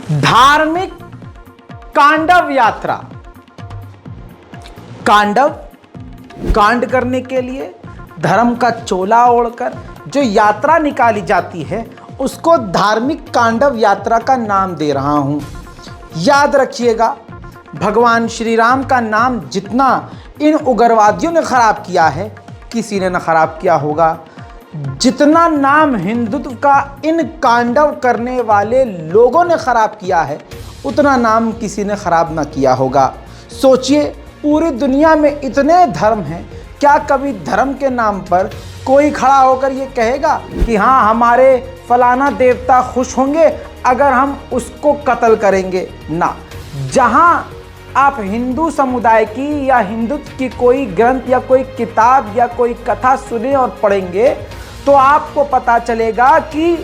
धार्मिक कांडव यात्रा। कांडव, कांड करने के लिए धर्म का चोला ओढ़कर जो यात्रा निकाली जाती है उसको धार्मिक कांडव यात्रा का नाम दे रहा हूं। याद रखिएगा, भगवान श्री राम का नाम जितना इन उग्रवादियों ने खराब किया है, किसी ने न खराब किया होगा, जितना नाम हिंदुत्व का इन कांडव करने वाले लोगों ने खराब किया है उतना नाम किसी ने खराब ना किया होगा। सोचिए, पूरी दुनिया में इतने धर्म हैं, क्या कभी धर्म के नाम पर कोई खड़ा होकर ये कहेगा कि हाँ, हमारे फलाना देवता खुश होंगे अगर हम उसको कत्ल करेंगे? ना। जहाँ आप हिंदू समुदाय की या हिंदुत्व की कोई ग्रंथ या कोई किताब या कोई कथा सुने और पढ़ेंगे तो आपको पता चलेगा कि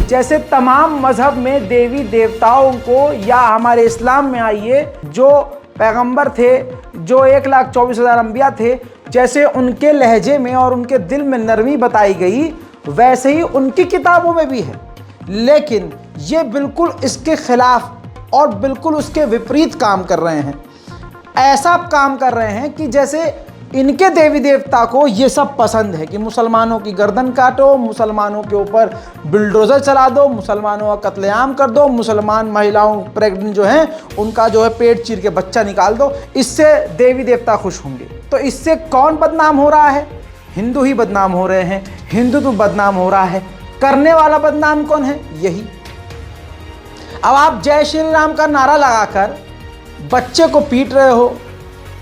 जैसे तमाम मजहब में देवी देवताओं को, या हमारे इस्लाम में आइए जो पैगंबर थे, जो 1,24,000 अंबिया थे, जैसे उनके लहजे में और उनके दिल में नरमी बताई गई वैसे ही उनकी किताबों में भी है। लेकिन ये बिल्कुल इसके खिलाफ और बिल्कुल उसके विपरीत काम कर रहे हैं। ऐसा काम कर रहे हैं कि जैसे इनके देवी देवता को ये सब पसंद है कि मुसलमानों की गर्दन काटो, मुसलमानों के ऊपर बुलडोज़र चला दो, मुसलमानों का कत्लेआम कर दो, मुसलमान महिलाओं प्रेग्नेंट जो हैं उनका जो है पेट चीर के बच्चा निकाल दो, इससे देवी देवता खुश होंगे। तो इससे कौन बदनाम हो रहा है? हिंदू ही बदनाम हो रहे हैं, हिंदुत्व बदनाम हो रहा है। करने वाला बदनाम कौन है? यही। अब आप जय श्री राम का नारा लगाकर बच्चे को पीट रहे हो,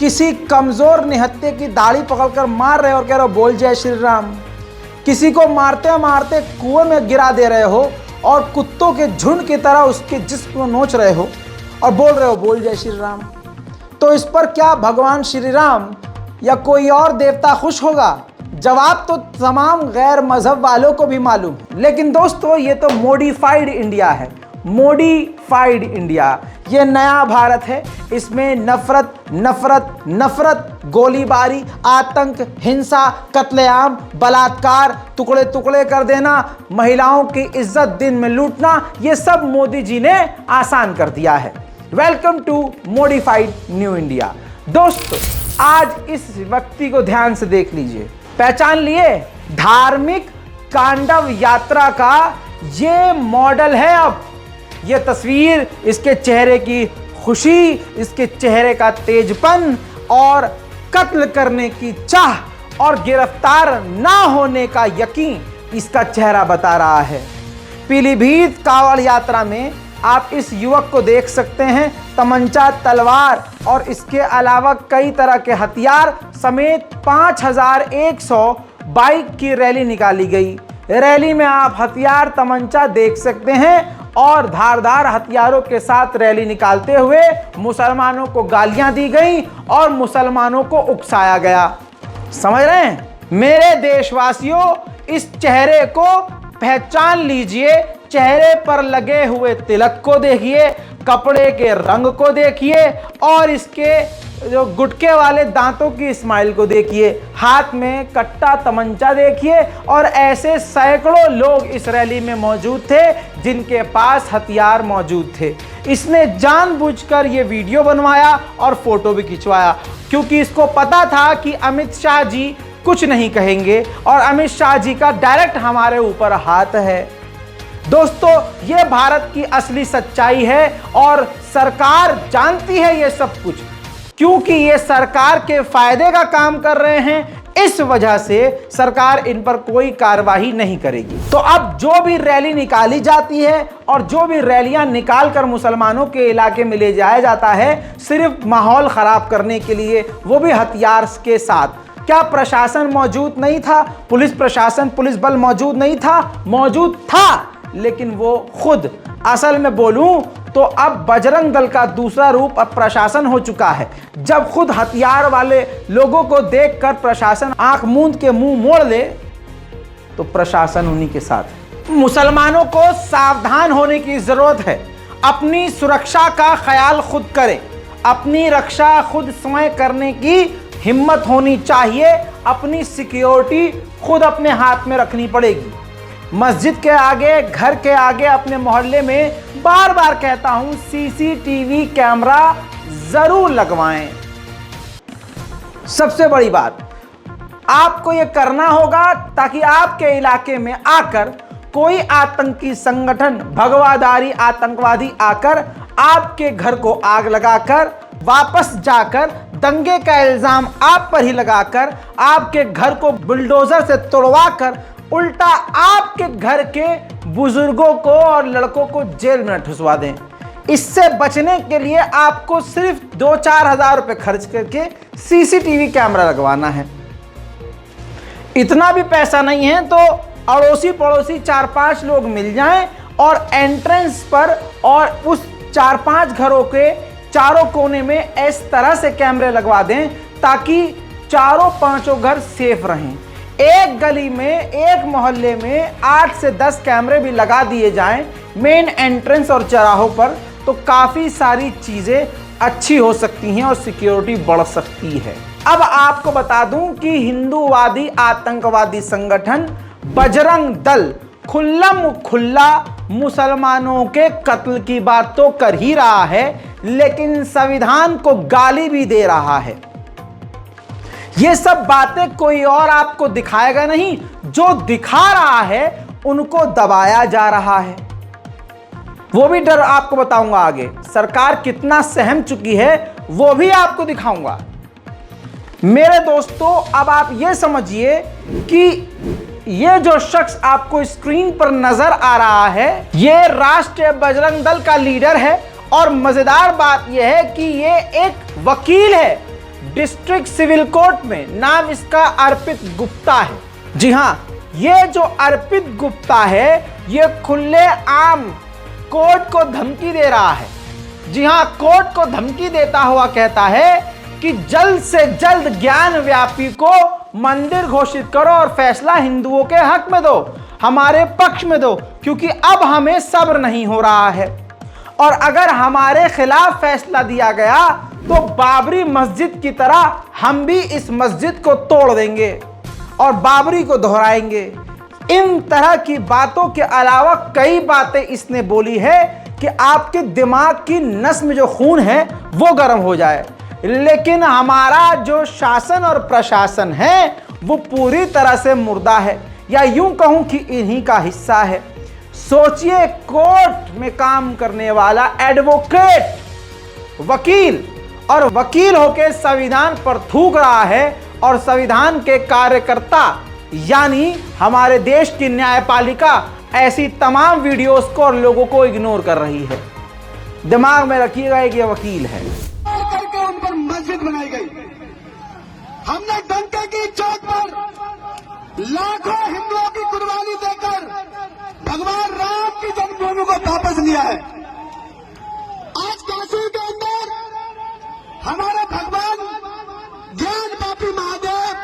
किसी कमजोर निहत्थे की दाढ़ी पकड़कर मार रहे हो और कह रहे हो बोल जय श्री राम, किसी को मारते मारते कुएं में गिरा दे रहे हो और कुत्तों के झुंड की तरह उसके जिस्म को नोच रहे हो और बोल रहे हो बोल जय श्री राम, तो इस पर क्या भगवान श्री राम या कोई और देवता खुश होगा? जवाब तो तमाम गैर मजहब वालों को भी मालूम है। लेकिन दोस्तों, ये तो मॉडिफाइड इंडिया है, मॉडिफाइड इंडिया। ये नया भारत है, इसमें नफरत नफरत नफरत, गोलीबारी, आतंक, हिंसा, कत्लेआम, बलात्कार, टुकड़े टुकड़े कर देना, महिलाओं की इज्जत दिन में लूटना, ये सब मोदी जी ने आसान कर दिया है। Welcome to modified new India. दोस्तों, आज इस व्यक्ति को ध्यान से देख लीजिए, पहचान लिए? धार्मिक कांडव यात्रा का ये मॉडल है। अब ये तस्वीर, इसके चेहरे की खुशी, इसके चेहरे का तेजपन और कत्ल करने की चाह और गिरफ्तार ना होने का यकीन इसका चेहरा बता रहा है। पीलीभीत कांवड़ यात्रा में आप इस युवक को देख सकते हैं, तमंचा, तलवार और इसके अलावा कई तरह के हथियार समेत 5100 बाइक की रैली निकाली गई। रैली में आप हथियार, तमंचा देख सकते हैं और धारदार हथियारों के साथ रैली निकालते हुए मुसलमानों को गालियां दी गई और मुसलमानों को उकसाया गया। समझ रहे हैं? मेरे देशवासियों, इस चेहरे को पहचान लीजिए, चेहरे पर लगे हुए तिलक को देखिए, कपड़े के रंग को देखिए और इसके जो गुटके वाले दांतों की स्माइल को देखिए, हाथ में कट्टा तमंचा देखिए। और ऐसे सैकड़ों लोग इस रैली में मौजूद थे जिनके पास हथियार मौजूद थे। इसने जानबूझकर ये वीडियो बनवाया और फोटो भी खिंचवाया, क्योंकि इसको पता था कि अमित शाह जी कुछ नहीं कहेंगे और अमित शाह जी का डायरेक्ट हमारे ऊपर हाथ है। दोस्तों, ये भारत की असली सच्चाई है और सरकार जानती है ये सब कुछ, क्योंकि ये सरकार के फायदे का काम कर रहे हैं। इस वजह से सरकार इन पर कोई कार्रवाई नहीं करेगी। तो अब जो भी रैली निकाली जाती है और जो भी रैलियां निकालकर मुसलमानों के इलाके में ले जाया जाता है सिर्फ माहौल खराब करने के लिए, वो भी हथियार के साथ। क्या प्रशासन मौजूद नहीं था? पुलिस प्रशासन, पुलिस बल मौजूद नहीं था? मौजूद था, लेकिन वो खुद, असल में बोलूं तो अब बजरंग दल का दूसरा रूप अब प्रशासन हो चुका है। जब खुद हथियार वाले लोगों को देखकर प्रशासन आंख मूंद के मुंह मोड़ ले तो प्रशासन उन्हीं के साथ है। मुसलमानों को सावधान होने की जरूरत है। अपनी सुरक्षा का ख्याल खुद करें, अपनी रक्षा खुद स्वयं करने की हिम्मत होनी चाहिए। अपनी सिक्योरिटी खुद अपने हाथ में रखनी पड़ेगी। मस्जिद के आगे, घर के आगे, अपने मोहल्ले में बार बार कहता हूं सीसीटीवी कैमरा जरूर लगवाएं। सबसे बड़ी बात, आपको यह करना होगा ताकि आपके इलाके में आकर कोई आतंकी संगठन, भगवादारी आतंकवादी आकर आपके घर को आग लगाकर वापस जाकर दंगे का इल्जाम आप पर ही लगाकर आपके घर को बुलडोजर से तोड़वाकर उल्टा आपके घर के बुजुर्गों को और लड़कों को जेल में ठुसवा दें। इससे बचने के लिए आपको सिर्फ 2-4 हज़ार रुपए खर्च करके सीसीटीवी कैमरा लगवाना है। इतना भी पैसा नहीं है तो अड़ोसी पड़ोसी 4-5 लोग मिल जाएं और एंट्रेंस पर और उस 4-5 घरों के चारों कोने में इस तरह से कैमरे लगवा दें ताकि चारों पांचों घर सेफ रहें। एक गली में, एक मोहल्ले में 8 से 10 कैमरे भी लगा दिए जाएं मेन एंट्रेंस और चौराहों पर, तो काफ़ी सारी चीज़ें अच्छी हो सकती हैं और सिक्योरिटी बढ़ सकती है। अब आपको बता दूं कि हिंदूवादी आतंकवादी संगठन बजरंग दल खुल्लम खुल्ला मुसलमानों के कत्ल की बात तो कर ही रहा है, लेकिन संविधान को गाली भी दे रहा है। ये सब बातें कोई और आपको दिखाएगा नहीं, जो दिखा रहा है उनको दबाया जा रहा है। वो भी डर आपको बताऊंगा आगे। सरकार कितना सहम चुकी है वो भी आपको दिखाऊंगा। मेरे दोस्तों, अब आप ये समझिए कि ये जो शख्स आपको स्क्रीन पर नजर आ रहा है, ये राष्ट्रीय बजरंग दल का लीडर है। और मजेदार बात यह है कि ये एक वकील है डिस्ट्रिक्ट सिविल कोर्ट में। नाम इसका अर्पित गुप्ता है। जी हां, ये जो अर्पित गुप्ता है ये खुले आम कोर्ट को धमकी दे रहा है। जी हां, कोर्ट को धमकी देता हुआ कहता है कि जल्द से जल्द ज्ञान व्यापी को मंदिर घोषित करो और फैसला हिंदुओं के हक में दो, हमारे पक्ष में दो, क्योंकि अब हमें सब्र नहीं हो रहा है। और अगर हमारे खिलाफ फैसला दिया गया तो बाबरी मस्जिद की तरह हम भी इस मस्जिद को तोड़ देंगे और बाबरी को दोहराएंगे। इन तरह की बातों के अलावा कई बातें इसने बोली है कि आपके दिमाग की नस में जो खून है वो गर्म हो जाए। लेकिन हमारा जो शासन और प्रशासन है वो पूरी तरह से मुर्दा है, या यूं कहूं कि इन्हीं का हिस्सा है। सोचिए, कोर्ट में काम करने वाला एडवोकेट, वकील, और वकील होकर संविधान पर थूक रहा है और संविधान के कार्यकर्ता यानी हमारे देश की न्यायपालिका ऐसी तमाम वीडियोस को और लोगों को इग्नोर कर रही है। दिमाग में रखिएगा कि यह वकील है। करके उन पर मस्जिद बनाई गई। हमने डंके की चोट पर लाखों हिंदुओं की कुर्बानी देकर भगवान राम की जन्मभूमि को वापस लिया है। आज काशी के अंदर हमारे भगवान ज्ञान पापी महादेव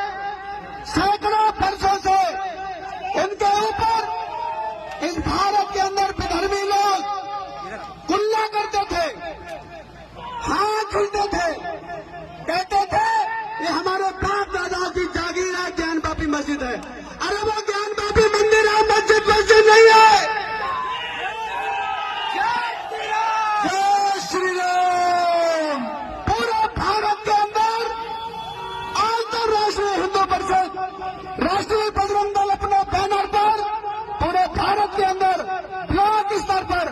सैकड़ों वर्षों से उनके ऊपर इस भारत के अंदर विधर्मी लोग कुल्ला करते थे, हाथ खींचते थे, कहते थे ये हमारे बाप दादा की जागीर है, ज्ञान पापी मस्जिद है। अरे वो ज्ञान पापी मंदिर है, मस्जिद नहीं है। जय श्री राम। पूरे भारत के अंदर आज तो राष्ट्रीय हिंदू परिषद, राष्ट्रीय बजरंग दल अपने बैनर पर पूरे भारत के अंदर ब्लॉक स्तर पर,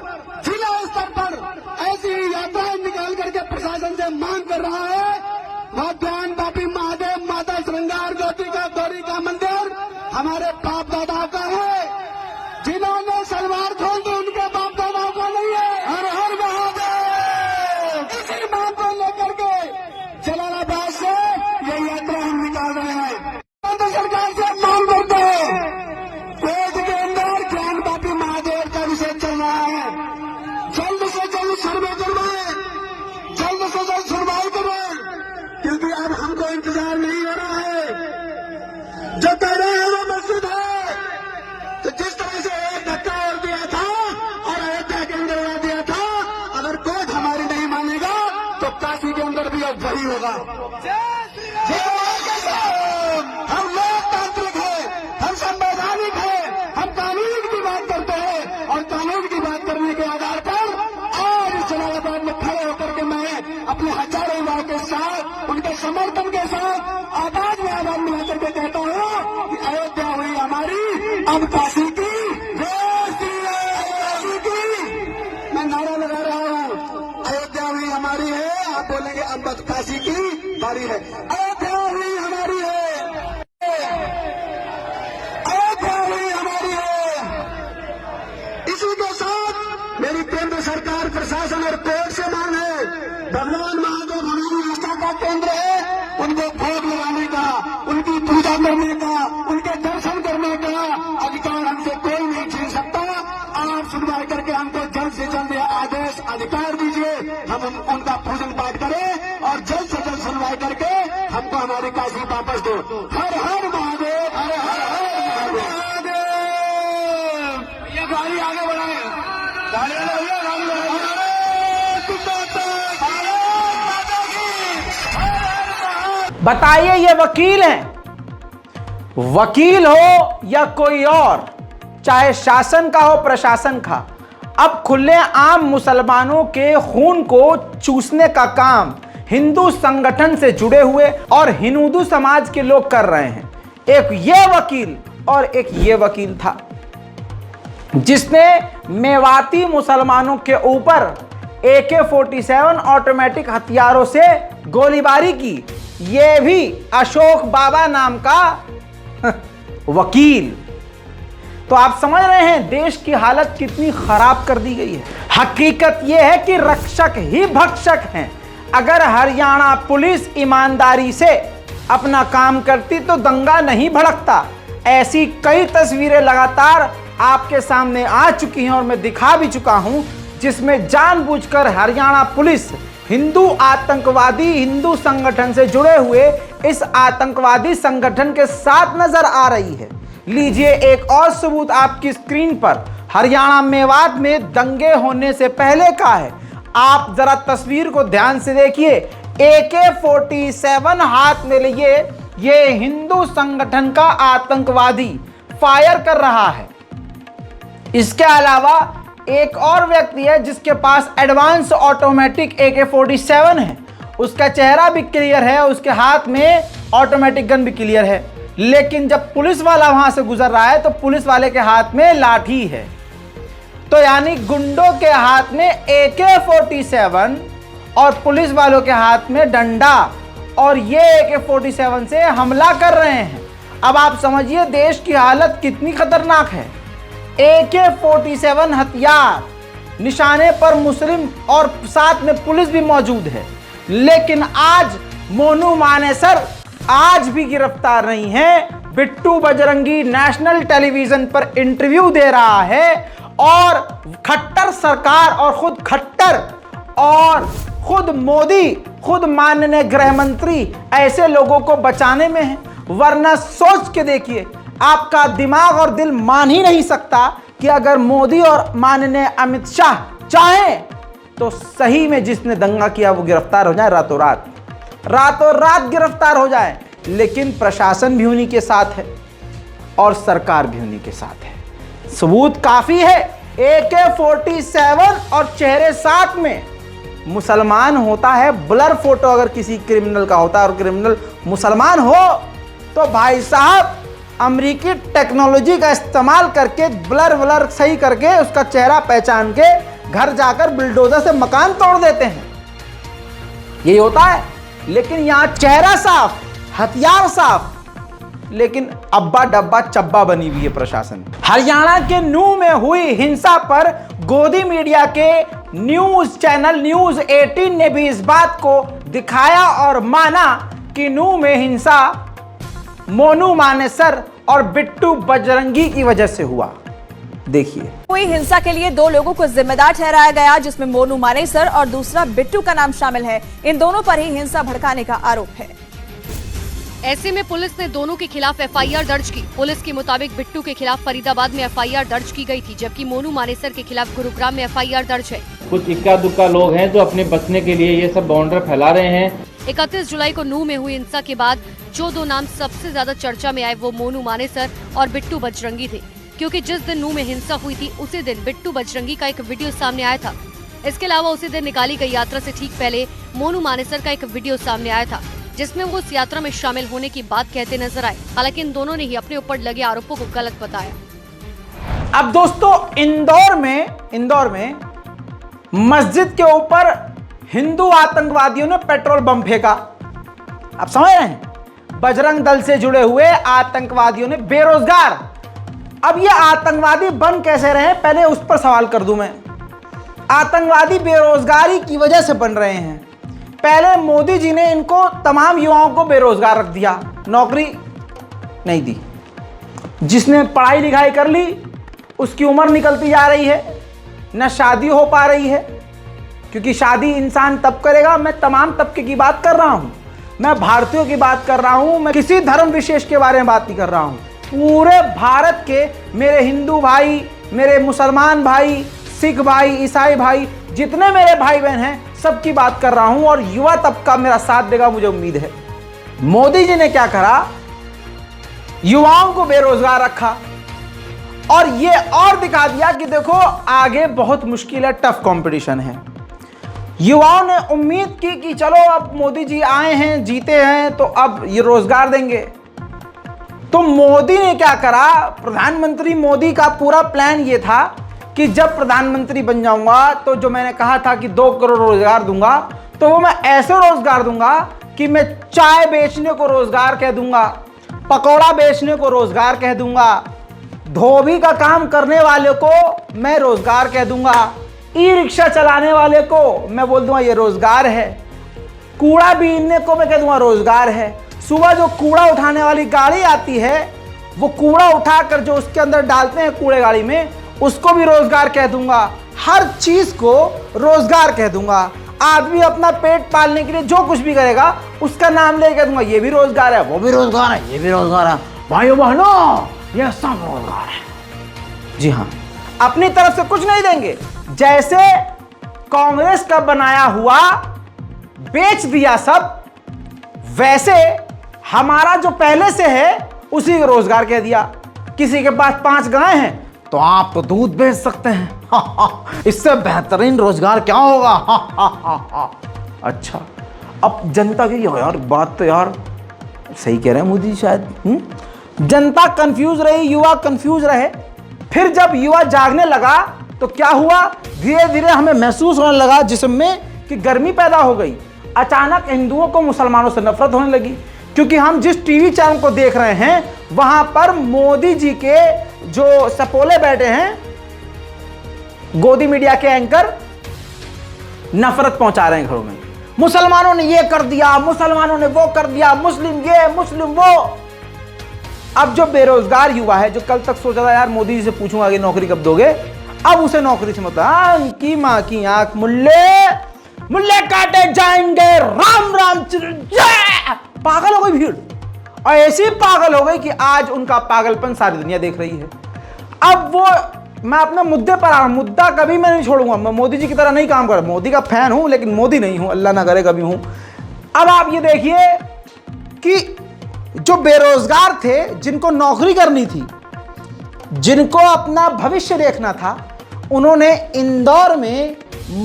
जिला स्तर पर ऐसी यात्राएं निकाल करके प्रशासन से मांग कर रहा है। वह ज्ञान पापी महादेव माता श्रृंगार ज्योति का गौरी का मंदिर हमारे बाप दादा का है। जिन्होंने सलवार खोल दी उनके बाप दादाओं का नहीं है। हर हर महादेव। इसी मांग को लेकर के जलालाबाद से ये यात्रा हम निकाल रहे हैं। केंद्र सरकार से मांग करते हैं, कोर्ट के अंदर ज्ञान पापी महादेव का विषय चल रहा है, जल्द से जल्द सर्वे करवाए, जल्द से जल्द सुनवाई करें, क्योंकि अब हमको इंतजार नहीं हो रहा है। जो कह रहे हैं वो मस्जिद है, तो जिस तरह से एक धक्का और दिया था और अयोध्या के अंदर उड़ा दिया था, अगर कोर्ट हमारी नहीं मानेगा तो काशी के अंदर भी अब वही होगा। हम लोकतांत्रिक है, हम संवैधानिक है, हम कानून की अब काशी की जय श्री राम, काशी की मैं नारा लगा रहा हूँ। अयोध्या हुई हमारी है, आप बोलेंगे अब काशी की बारी है। अयोध्या हुई हमारी है, अयोध्या हुई हमारी है। इसी के साथ मेरी केंद्र सरकार, प्रशासन और कोर्ट से मांग है, भगवान महादेव हमारी आस्था का केंद्र है, उनको भोग लगाने का, उनकी पूजा करने का, उनके दर्शन करने का अधिकार हमसे कोई नहीं छीन सकता। आप सुनवाई करके हमको जल्द से जल्द आदेश अधिकार दीजिए, हम उनका पूजन पाठ करें और जल्द से जल्द सुनवाई करके हमको हमारी काशी वापस दो। हर हर महादेव, हर हर हर महादेव। ये गाड़ी आगे बढ़ाए, गाड़ी भैया राम बताइए, ये वकील हैं, वकील हो या कोई और, चाहे शासन का हो प्रशासन का, अब खुलेआम मुसलमानों के खून को चूसने का काम हिंदू संगठन से जुड़े हुए और हिंदू समाज के लोग कर रहे हैं। एक ये वकील और एक ये वकील था जिसने मेवाती मुसलमानों के ऊपर AK-47 ऑटोमेटिक हथियारों से गोलीबारी की। ये भी अशोक बाबा नाम का वकील। तो आप समझ रहे हैं देश की हालत कितनी खराब कर दी गई है। हकीकत यह है कि रक्षक ही भक्षक हैं। अगर हरियाणा पुलिस ईमानदारी से अपना काम करती तो दंगा नहीं भड़कता। ऐसी कई तस्वीरें लगातार आपके सामने आ चुकी हैं और मैं दिखा भी चुका हूं, जिसमें जानबूझकर हरियाणा पुलिस हिंदू आतंकवादी हिंदू संगठन से जुड़े हुए इस आतंकवादी संगठन के साथ नजर आ रही है। लीजिए एक और सबूत आपकी स्क्रीन पर, हरियाणा मेवात में दंगे होने से पहले का है। आप जरा तस्वीर को ध्यान से देखिए। AK-47 हाथ में लिए ये हिंदू संगठन का आतंकवादी फायर कर रहा है। इसके अलावा एक और व्यक्ति है जिसके पास एडवांस ऑटोमेटिक AK-47 है। उसका चेहरा भी क्लियर है, उसके हाथ में ऑटोमेटिक गन भी क्लियर है। लेकिन जब पुलिस वाला वहां से गुजर रहा है तो पुलिस वाले के हाथ में लाठी है। तो यानी गुंडों के हाथ में AK-47 और पुलिस वालों के हाथ में डंडा, और ये AK-47 से हमला कर रहे हैं। अब आप समझिए देश की हालत कितनी खतरनाक है। AK-47 हथियार, निशाने पर मुस्लिम और साथ में पुलिस भी मौजूद है। लेकिन आज मोनू मानेसर आज भी गिरफ्तार नहीं है। बिट्टू बजरंगी नेशनल टेलीविजन पर इंटरव्यू दे रहा है और खट्टर सरकार और खुद खट्टर और खुद मोदी, खुद माननीय गृह मंत्री ऐसे लोगों को बचाने में है। वरना सोच के देखिए, आपका दिमाग और दिल मान ही नहीं सकता कि अगर मोदी और माननीय अमित शाह चाहें तो सही में जिसने दंगा किया वो गिरफ्तार हो जाए, रातों रात गिरफ्तार हो जाए। लेकिन प्रशासन भी उन्हीं के साथ है और सरकार भी उन्हीं के साथ है। सबूत काफी है। AK-47 और चेहरे साथ में मुसलमान होता है। ब्लर फोटो अगर किसी क्रिमिनल का होता है और क्रिमिनल मुसलमान हो तो भाई साहब अमेरिकी टेक्नोलॉजी का इस्तेमाल करके ब्लर सही करके उसका चेहरा पहचान के घर जाकर बुलडोजर से मकान तोड़ देते हैं। यही होता है। लेकिन यहां चेहरा साफ, हथियार साफ, लेकिन अब्बा डब्बा चब्बा बनी हुई है प्रशासन। हरियाणा के नूह में हुई हिंसा पर गोदी मीडिया के न्यूज चैनल न्यूज 18 ने भी इस बात को दिखाया और माना कि नूह में हिंसा मोनू मानेसर और बिट्टू बजरंगी की वजह से हुआ। देखिए, हुई हिंसा के लिए दो लोगों को जिम्मेदार ठहराया गया, जिसमें मोनू मानेसर और दूसरा बिट्टू का नाम शामिल है। इन दोनों पर ही हिंसा भड़काने का आरोप है। ऐसे में पुलिस ने दोनों के खिलाफ FIR दर्ज की। पुलिस के मुताबिक बिट्टू के खिलाफ फरीदाबाद में FIR दर्ज की गई थी, जबकि मोनू मानेसर के खिलाफ गुरुग्राम में FIR दर्ज है। कुछ इक्का दुक्का लोग हैं जो अपने बचने के लिए ये सब बाउंड्री फैला रहे हैं। 31 जुलाई को नूह में हुई हिंसा के बाद जो दो नाम सबसे ज्यादा चर्चा में आए वो मोनू मानेसर और बिट्टू बजरंगी थे, क्योंकि जिस दिन नूह में हिंसा हुई थी उसी दिन बिट्टू बजरंगी का एक वीडियो सामने आया था। इसके अलावा उसी दिन निकाली गई यात्रा से ठीक पहले मोनू मानेसर का एक वीडियो सामने आया था, जिसमें वो उस यात्रा में शामिल होने की बात कहते नजर आए। हालांकि इन दोनों ने ही अपने ऊपर लगे आरोपों को गलत बताया। अब दोस्तों इंदौर में मस्जिद के ऊपर हिंदू आतंकवादियों ने पेट्रोल बम फेंका। आप समझ रहे हैं, बजरंग दल से जुड़े हुए आतंकवादियों ने, बेरोजगार। अब ये आतंकवादी बन कैसे रहे, पहले उस पर सवाल कर दूं मैं। आतंकवादी बेरोजगारी की वजह से बन रहे हैं। पहले मोदी जी ने इनको, तमाम युवाओं को बेरोजगार रख दिया, नौकरी नहीं दी। जिसने पढ़ाई लिखाई कर ली उसकी उम्र निकलती जा रही है, न शादी हो पा रही है, क्योंकि शादी इंसान तब करेगा। मैं तमाम तबके की बात कर रहा हूं, मैं भारतीयों की बात कर रहा हूं, मैं किसी धर्म विशेष के बारे में बात नहीं कर रहा हूं। पूरे भारत के मेरे हिंदू भाई, मेरे मुसलमान भाई, सिख भाई, ईसाई भाई, जितने मेरे भाई बहन हैं, सबकी बात कर रहा हूं। और युवा तबका मेरा साथ देगा, मुझे उम्मीद है। मोदी जी ने क्या करा, युवाओं को बेरोजगार रखा और ये और दिखा दिया कि देखो आगे बहुत मुश्किल है, टफ कंपटीशन है। युवाओं ने उम्मीद की कि चलो अब मोदी जी आए हैं, जीते हैं, तो अब ये रोजगार देंगे। तो मोदी ने क्या करा, प्रधानमंत्री मोदी का पूरा प्लान ये था कि जब प्रधानमंत्री बन जाऊंगा तो जो मैंने कहा था कि 2 करोड़ रोजगार दूंगा, तो वो मैं ऐसे रोजगार दूंगा कि मैं चाय बेचने को रोजगार कह दूंगा, पकौड़ा बेचने को रोजगार कह दूंगा, धोबी का काम करने वाले को मैं रोजगार कह दूंगा, ई रिक्शा चलाने वाले को मैं बोल दूंगा ये रोजगार है, कूड़ा बीनने को मैं कह दूंगा रोजगार है। सुबह जो कूड़ा उठाने वाली गाड़ी आती है, वो कूड़ा उठाकर जो उसके अंदर डालते हैं कूड़े गाड़ी में, उसको भी रोजगार कह दूंगा। हर चीज को रोजगार कह दूंगा। आदमी अपना पेट पालने के लिए जो कुछ भी करेगा उसका नाम ले कह दूंगा ये भी रोजगार है, वो भी रोजगार है, ये भी रोजगार है। भाइयों बहनों, ये सब रोजगार है। जी हाँ, अपनी तरफ से कुछ नहीं देंगे। जैसे कांग्रेस का बनाया हुआ बेच दिया सब, वैसे हमारा जो पहले से है उसी को रोजगार कह दिया। किसी के पास 5 गाय हैं तो आप तो दूध बेच सकते हैं। इससे बेहतरीन रोजगार क्या होगा? अच्छा, अब जनता की यार बात तो यार सही कह रहे हैं मोदी शायद। जनता कंफ्यूज रही, युवा कंफ्यूज रहे। फिर जब युवा जागने लगा तो क्या हुआ, धीरे धीरे हमें महसूस होने लगा जिसमें कि गर्मी पैदा हो गई। अचानक हिंदुओं को मुसलमानों से नफरत होने लगी, क्योंकि हम जिस टीवी चैनल को देख रहे हैं वहां पर मोदी जी के जो सपोले बैठे हैं, गोदी मीडिया के एंकर, नफरत पहुंचा रहे हैं घरों में। मुसलमानों ने ये कर दिया, मुसलमानों ने वो कर दिया, मुस्लिम ये, मुस्लिम वो। अब जो बेरोजगार युवा है, जो कल तक सोचा था यार मोदी जी से पूछूंगा कि नौकरी कब दोगे, अब उसे नौकरी से मतलब की मां की आंख, मुल्ले काटे जाएंगे, राम राम जय। पागल हो गई भीड़, और ऐसी पागल हो गई कि आज उनका पागलपन सारी दुनिया देख रही है। अब वो, मैं अपने मुद्दे पर आ रहा हूं, मुद्दा कभी मैं नहीं छोड़ूंगा। मैं मोदी जी की तरह नहीं काम कर रहा, मोदी का फैन हूं लेकिन मोदी नहीं हूं, अल्लाह ना करे कभी हूं। अब आप ये देखिए कि जो बेरोजगार थे, जिनको नौकरी करनी थी, जिनको अपना भविष्य देखना था, उन्होंने इंदौर में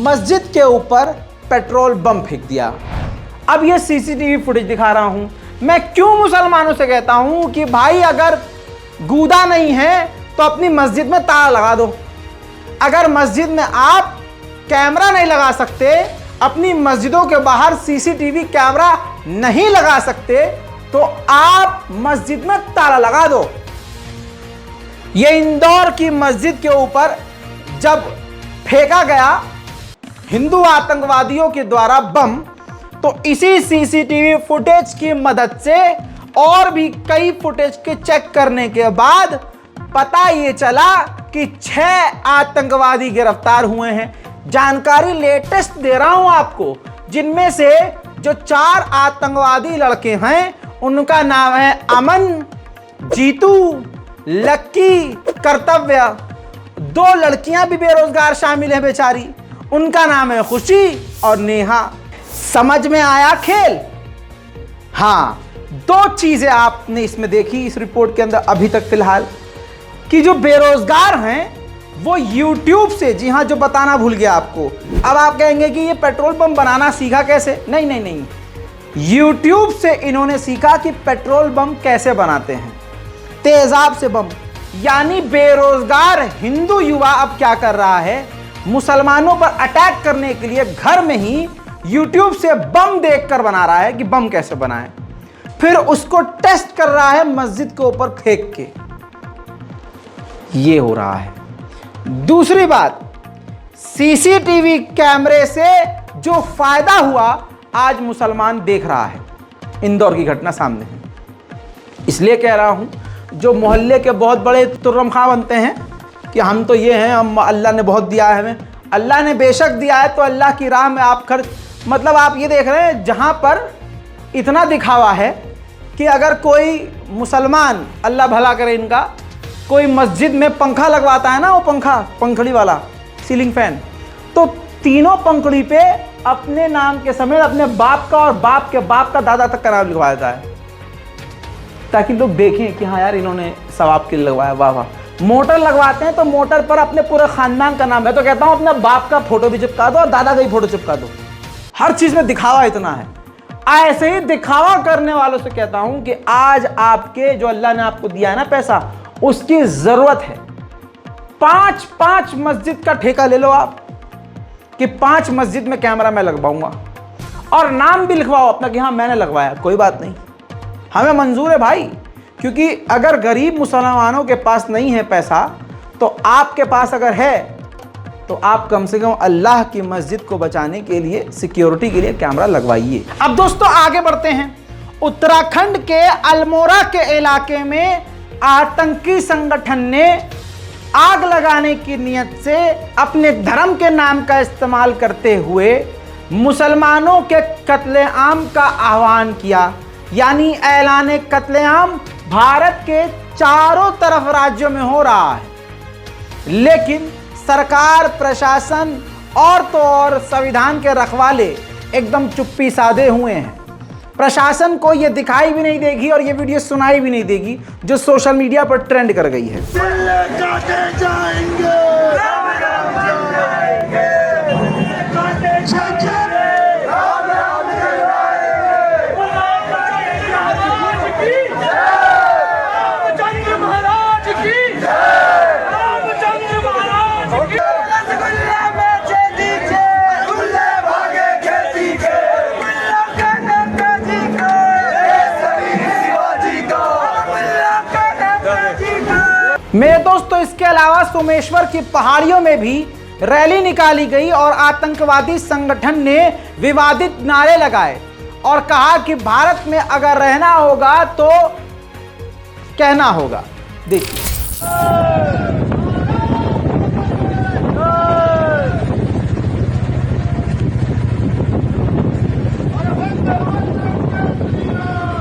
मस्जिद के ऊपर पेट्रोल बम फेंक दिया। अब ये सीसीटीवी फुटेज दिखा रहा हूं। मैं क्यों मुसलमानों से कहता हूं कि भाई अगर गूदा नहीं है तो अपनी मस्जिद में ताला लगा दो। अगर मस्जिद में आप कैमरा नहीं लगा सकते, अपनी मस्जिदों के बाहर सीसीटीवी कैमरा नहीं लगा सकते, तो आप मस्जिद में ताला लगा दो। ये इंदौर की मस्जिद के ऊपर जब फेंका गया हिंदू आतंकवादियों के द्वारा बम, तो इसी सीसीटीवी फुटेज की मदद से और भी कई फुटेज के चेक करने के बाद पता ये चला कि 6 आतंकवादी गिरफ्तार हुए हैं। जानकारी लेटेस्ट दे रहा हूं आपको, जिनमें से जो 4 आतंकवादी लड़के हैं उनका नाम है अमन, जीतू, लक्की, कर्तव्य। 2 लड़कियां भी बेरोजगार शामिल हैं बेचारी, उनका नाम है खुशी और नेहा। समझ में आया खेल? हाँ, 2 चीजें आपने इसमें देखी इस रिपोर्ट के अंदर अभी तक फिलहाल, कि जो बेरोजगार हैं वो YouTube से, जी हाँ, जो बताना भूल गया आपको। अब आप कहेंगे कि ये पेट्रोल पंप बनाना सीखा कैसे? नहीं नहीं नहीं, YouTube से इन्होंने सीखा कि पेट्रोल बम कैसे बनाते हैं। तेजाब से बम, यानी बेरोजगार हिंदू युवा अब क्या कर रहा है, मुसलमानों पर अटैक करने के लिए घर में ही YouTube से बम देखकर बना रहा है कि बम कैसे बनाएं, फिर उसको टेस्ट कर रहा है मस्जिद के ऊपर फेंक के। ये हो रहा है। दूसरी बात, सीसीटीवी कैमरे से जो फायदा हुआ आज मुसलमान देख रहा है। इंदौर की घटना सामने है, इसलिए कह रहा हूं, जो मोहल्ले के बहुत बड़े तुर्रम खां बनते हैं कि हम तो ये हैं, हम अल्लाह ने बहुत दिया है हमें, अल्लाह ने बेशक दिया है, तो अल्लाह की राह में आप खर्च, मतलब आप ये देख रहे हैं जहां पर इतना दिखावा है कि अगर कोई मुसलमान, अल्लाह भला करे इनका, कोई मस्जिद में पंखा लगवाता है ना, वो पंखा पंखड़ी वाला सीलिंग फैन, तो तीनों पंखड़ी पे अपने नाम के समेत अपने बाप का और बाप के बाप का दादा तक का नाम लिखवा देता है, ताकि लोग देखें कि हाँ यार इन्होंने सवाब के लिए लगवाया, वाह वाह। मोटर लगवाते हैं तो मोटर पर अपने पूरे खानदान का नाम, मैं तो कहता हूं अपने बाप का फोटो भी चिपका दो और दादा का ही फोटो चिपका दो। हर चीज में दिखावा इतना है। ऐसे ही दिखावा करने वालों से कहता हूं कि आज आपके जो अल्लाह ने आपको दिया है ना पैसा, उसकी जरूरत है। 5 मस्जिद का ठेका ले लो आप कि 5 मस्जिद में कैमरा मैं लगवाऊंगा और नाम भी लिखवाओ अपना कि हाँ मैंने लगवाया, कोई बात नहीं, हमें मंजूर है भाई। क्योंकि अगर गरीब मुसलमानों के पास नहीं है पैसा, तो आपके पास अगर है तो आप कम से कम अल्लाह की मस्जिद को बचाने के लिए, सिक्योरिटी के लिए कैमरा लगवाइए। अब दोस्तों आगे बढ़ते हैं। उत्तराखंड के अल्मोड़ा के इलाके में आतंकी संगठन ने आग लगाने की नियत से अपने धर्म के नाम का इस्तेमाल करते हुए मुसलमानों के कत्लेआम का आह्वान किया। यानी ऐलान कत्लेआम भारत के चारों तरफ राज्यों में हो रहा है, लेकिन सरकार, प्रशासन और तो और संविधान के रखवाले एकदम चुप्पी साधे हुए हैं। प्रशासन को यह दिखाई भी नहीं देगी और यह वीडियो सुनाई भी नहीं देगी जो सोशल मीडिया पर ट्रेंड कर गई है। मेरे दोस्तों, इसके अलावा सोमेश्वर की पहाड़ियों में भी रैली निकाली गई और आतंकवादी संगठन ने विवादित नारे लगाए और कहा कि भारत में अगर रहना होगा तो कहना होगा। देखिए,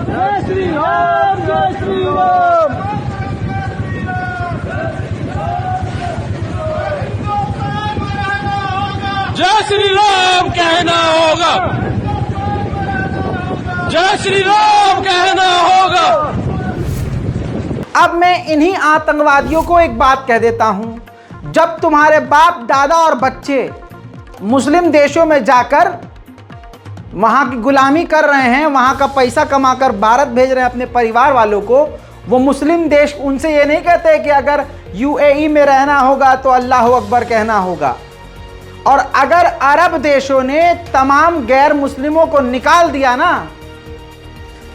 जय श्री राम, जय श्री राम। जय श्री राम कहना होगा, जय श्री राम कहना होगा। अब मैं इन्हीं आतंकवादियों को एक बात कह देता हूं, जब तुम्हारे बाप, दादा और बच्चे मुस्लिम देशों में जाकर वहां की गुलामी कर रहे हैं, वहां का पैसा कमाकर भारत भेज रहे हैं अपने परिवार वालों को, वो मुस्लिम देश उनसे ये नहीं कहते कि अगर यूएई में रहना होगा तो अल्लाह अकबर कहना होगा। और अगर अरब देशों ने तमाम गैर मुस्लिमों को निकाल दिया ना,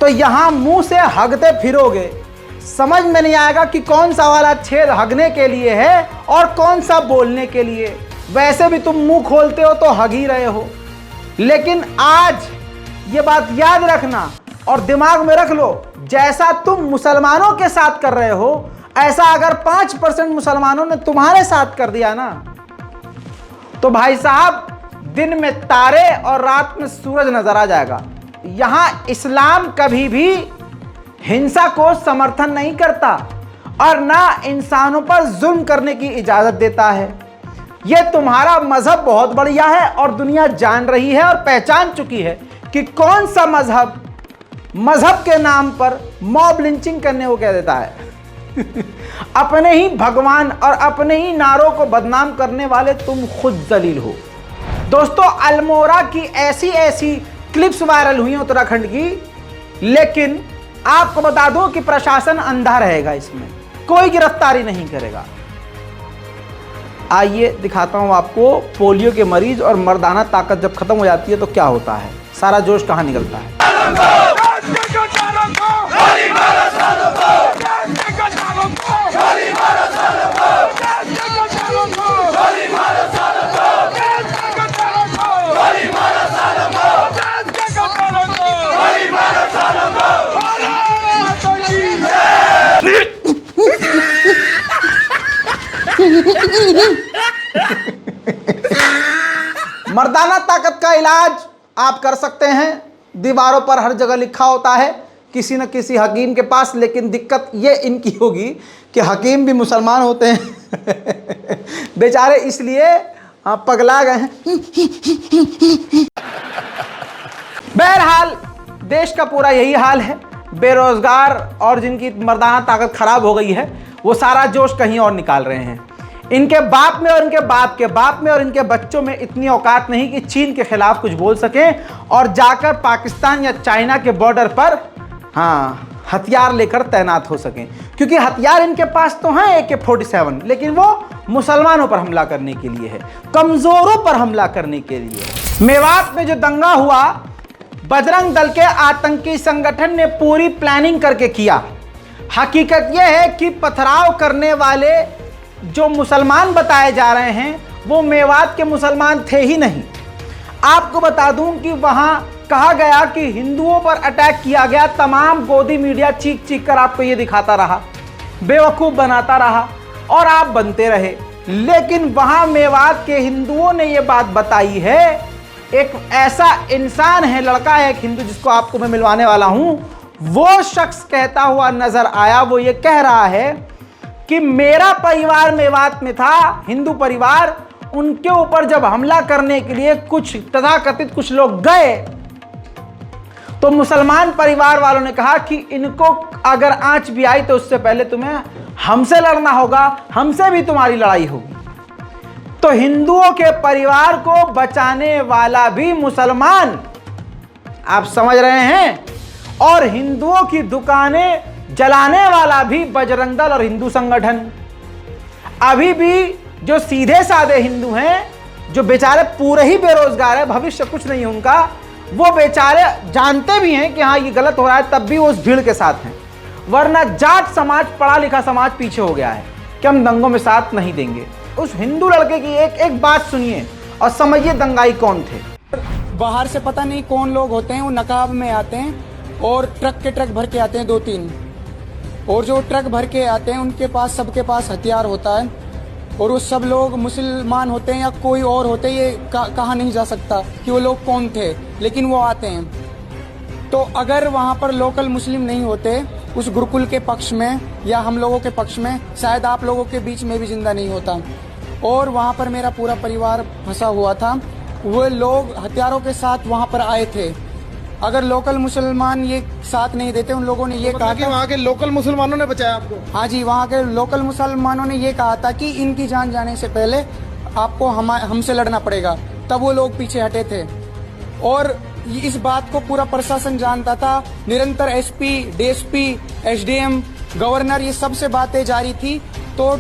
तो यहां मुंह से हगते फिरोगे, समझ में नहीं आएगा कि कौन सा वाला छेद हगने के लिए है और कौन सा बोलने के लिए। वैसे भी तुम मुंह खोलते हो तो हग ही रहे हो। लेकिन आज ये बात याद रखना और दिमाग में रख लो, जैसा तुम मुसलमानों के साथ कर रहे हो, ऐसा अगर 5% मुसलमानों ने तुम्हारे साथ कर दिया ना, तो भाई साहब दिन में तारे और रात में सूरज नजर आ जाएगा। यहां इस्लाम कभी भी हिंसा को समर्थन नहीं करता और ना इंसानों पर जुल्म करने की इजाजत देता है। यह तुम्हारा मजहब बहुत बढ़िया है और दुनिया जान रही है और पहचान चुकी है कि कौन सा मजहब के नाम पर मॉब लिंचिंग करने को कह देता है। अपने ही भगवान और अपने ही नारों को बदनाम करने वाले तुम खुद जलील हो। दोस्तों, अल्मोड़ा की ऐसी क्लिप्स वायरल हुई उत्तराखंड की, लेकिन आपको बता दूं कि प्रशासन अंधा रहेगा इसमें। कोई गिरफ्तारी नहीं करेगा। आइए दिखाता हूं आपको पोलियो के मरीज और मर्दाना ताकत जब खत्म हो जाती है तो क्या होता है, सारा जोश कहां निकलता है। मर्दाना ताकत का इलाज आप कर सकते हैं, दीवारों पर हर जगह लिखा होता है किसी न किसी हकीम के पास, लेकिन दिक्कत ये इनकी होगी कि हकीम भी मुसलमान होते हैं बेचारे, इसलिए पगला गए हैं। बहरहाल देश का पूरा यही हाल है, बेरोजगार और जिनकी मर्दाना ताकत खराब हो गई है वो सारा जोश कहीं और निकाल रहे हैं। इनके बाप में और इनके बाप के बाप में और इनके बच्चों में इतनी औकात नहीं कि चीन के खिलाफ कुछ बोल सकें और जाकर पाकिस्तान या चाइना के बॉर्डर पर हथियार लेकर तैनात हो सकें, क्योंकि हथियार इनके पास तो हैं AK-47, लेकिन वो मुसलमानों पर हमला करने के लिए है, कमजोरों पर हमला करने के लिए। मेवात में जो दंगा हुआ, बजरंग दल के आतंकी संगठन ने पूरी प्लानिंग करके किया। हकीकत यह है कि पथराव करने वाले जो मुसलमान बताए जा रहे हैं वो मेवात के मुसलमान थे ही नहीं। आपको बता दूं कि वहां कहा गया कि हिंदुओं पर अटैक किया गया, तमाम गोदी मीडिया चीख चीख कर आपको ये दिखाता रहा, बेवकूफ़ बनाता रहा और आप बनते रहे, लेकिन वहां मेवात के हिंदुओं ने ये बात बताई है। एक ऐसा इंसान है, लड़का है एक हिंदू जिसको आपको मैं मिलवाने वाला हूं, वो शख्स कहता हुआ नजर आया, वो ये कह रहा है कि मेरा परिवार मेवात में था, हिंदू परिवार, उनके ऊपर जब हमला करने के लिए कुछ तथाकथित कुछ लोग गए तो मुसलमान परिवार वालों ने कहा कि इनको अगर आंच भी आई तो उससे पहले तुम्हें हमसे लड़ना होगा, हमसे भी तुम्हारी लड़ाई होगी। तो हिंदुओं के परिवार को बचाने वाला भी मुसलमान, आप समझ रहे हैं, और हिंदुओं की दुकानें जलाने वाला भी बजरंग दल और हिंदू संगठन। अभी भी जो सीधे साधे हिंदू हैं, जो बेचारे पूरे ही बेरोजगार है, भविष्य कुछ नहीं है उनका, वो बेचारे जानते भी हैं कि हाँ ये गलत हो रहा है, तब भी वो उस भीड़ के साथ हैं। वरना जाट समाज, पढ़ा लिखा समाज पीछे हो गया है कि हम दंगों में साथ नहीं देंगे। उस हिंदू लड़के की एक एक बात सुनिए और समझिए दंगाई कौन थे। बाहर से पता नहीं कौन लोग होते हैं, वो नकाब में आते हैं और ट्रक के ट्रक भर के आते हैं, 2-3, और जो ट्रक भर के आते हैं उनके पास, सबके पास हथियार होता है, और वो सब लोग मुसलमान होते हैं या कोई और होते हैं, ये कहा नहीं जा सकता कि वो लोग कौन थे, लेकिन वो आते हैं। तो अगर वहाँ पर लोकल मुस्लिम नहीं होते उस गुरुकुल के पक्ष में या हम लोगों के पक्ष में, शायद आप लोगों के बीच में भी जिंदा नहीं होता। और वहाँ पर मेरा पूरा परिवार फंसा हुआ था, वो लोग हथियारों के साथ वहाँ पर आए थे। अगर लोकल मुसलमान ये साथ नहीं देते, उन लोगों ने ये कहा कि वहाँ के लोकल मुसलमानों ने बचाया आपको? हाँ जी, वहाँ के लोकल मुसलमानों ने ये कहा था कि इनकी जान जाने से पहले आपको हमसे लड़ना पड़ेगा, तब वो लोग पीछे हटे थे। और इस बात को पूरा प्रशासन जानता था, निरंतर SP, DSP, SDM, गवर्नर, ये सबसे बातें जारी थी। तो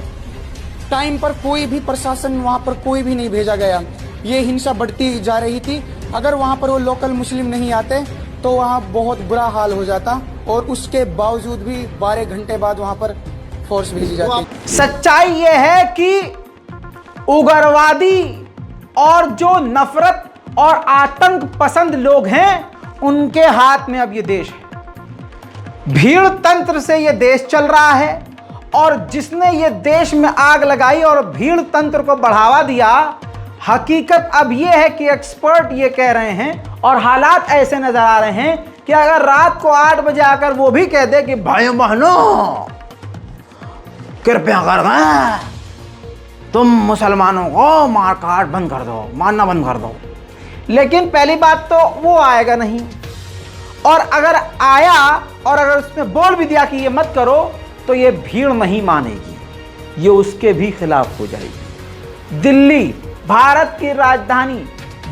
टाइम पर कोई भी प्रशासन वहाँ पर कोई भी नहीं भेजा गया, ये हिंसा बढ़ती जा रही थी। अगर वहाँ पर वो लोकल मुस्लिम नहीं आते तो वहाँ बहुत बुरा हाल हो जाता, और उसके बावजूद भी 12 घंटे बाद वहाँ पर फोर्स भेजी जाती। सच्चाई ये है कि उग्रवादी और जो नफरत और आतंक पसंद लोग हैं उनके हाथ में अब ये देश है। भीड़ तंत्र से ये देश चल रहा है, और जिसने ये देश में आग लगाई और भीड़ तंत्र को बढ़ावा दिया, हकीकत अब ये है कि एक्सपर्ट ये कह रहे हैं और हालात ऐसे नजर आ रहे हैं कि अगर रात को 8 बजे आकर वो भी कह दे कि भाइयों बहनों कृपया कर दें, तुम मुसलमानों को मार काट बंद कर दो, मारना बंद कर दो, लेकिन पहली बात तो वो आएगा नहीं, और अगर आया और अगर उसने बोल भी दिया कि ये मत करो, तो ये भीड़ नहीं मानेगी, ये उसके भी खिलाफ हो जाएगी। दिल्ली, भारत की राजधानी,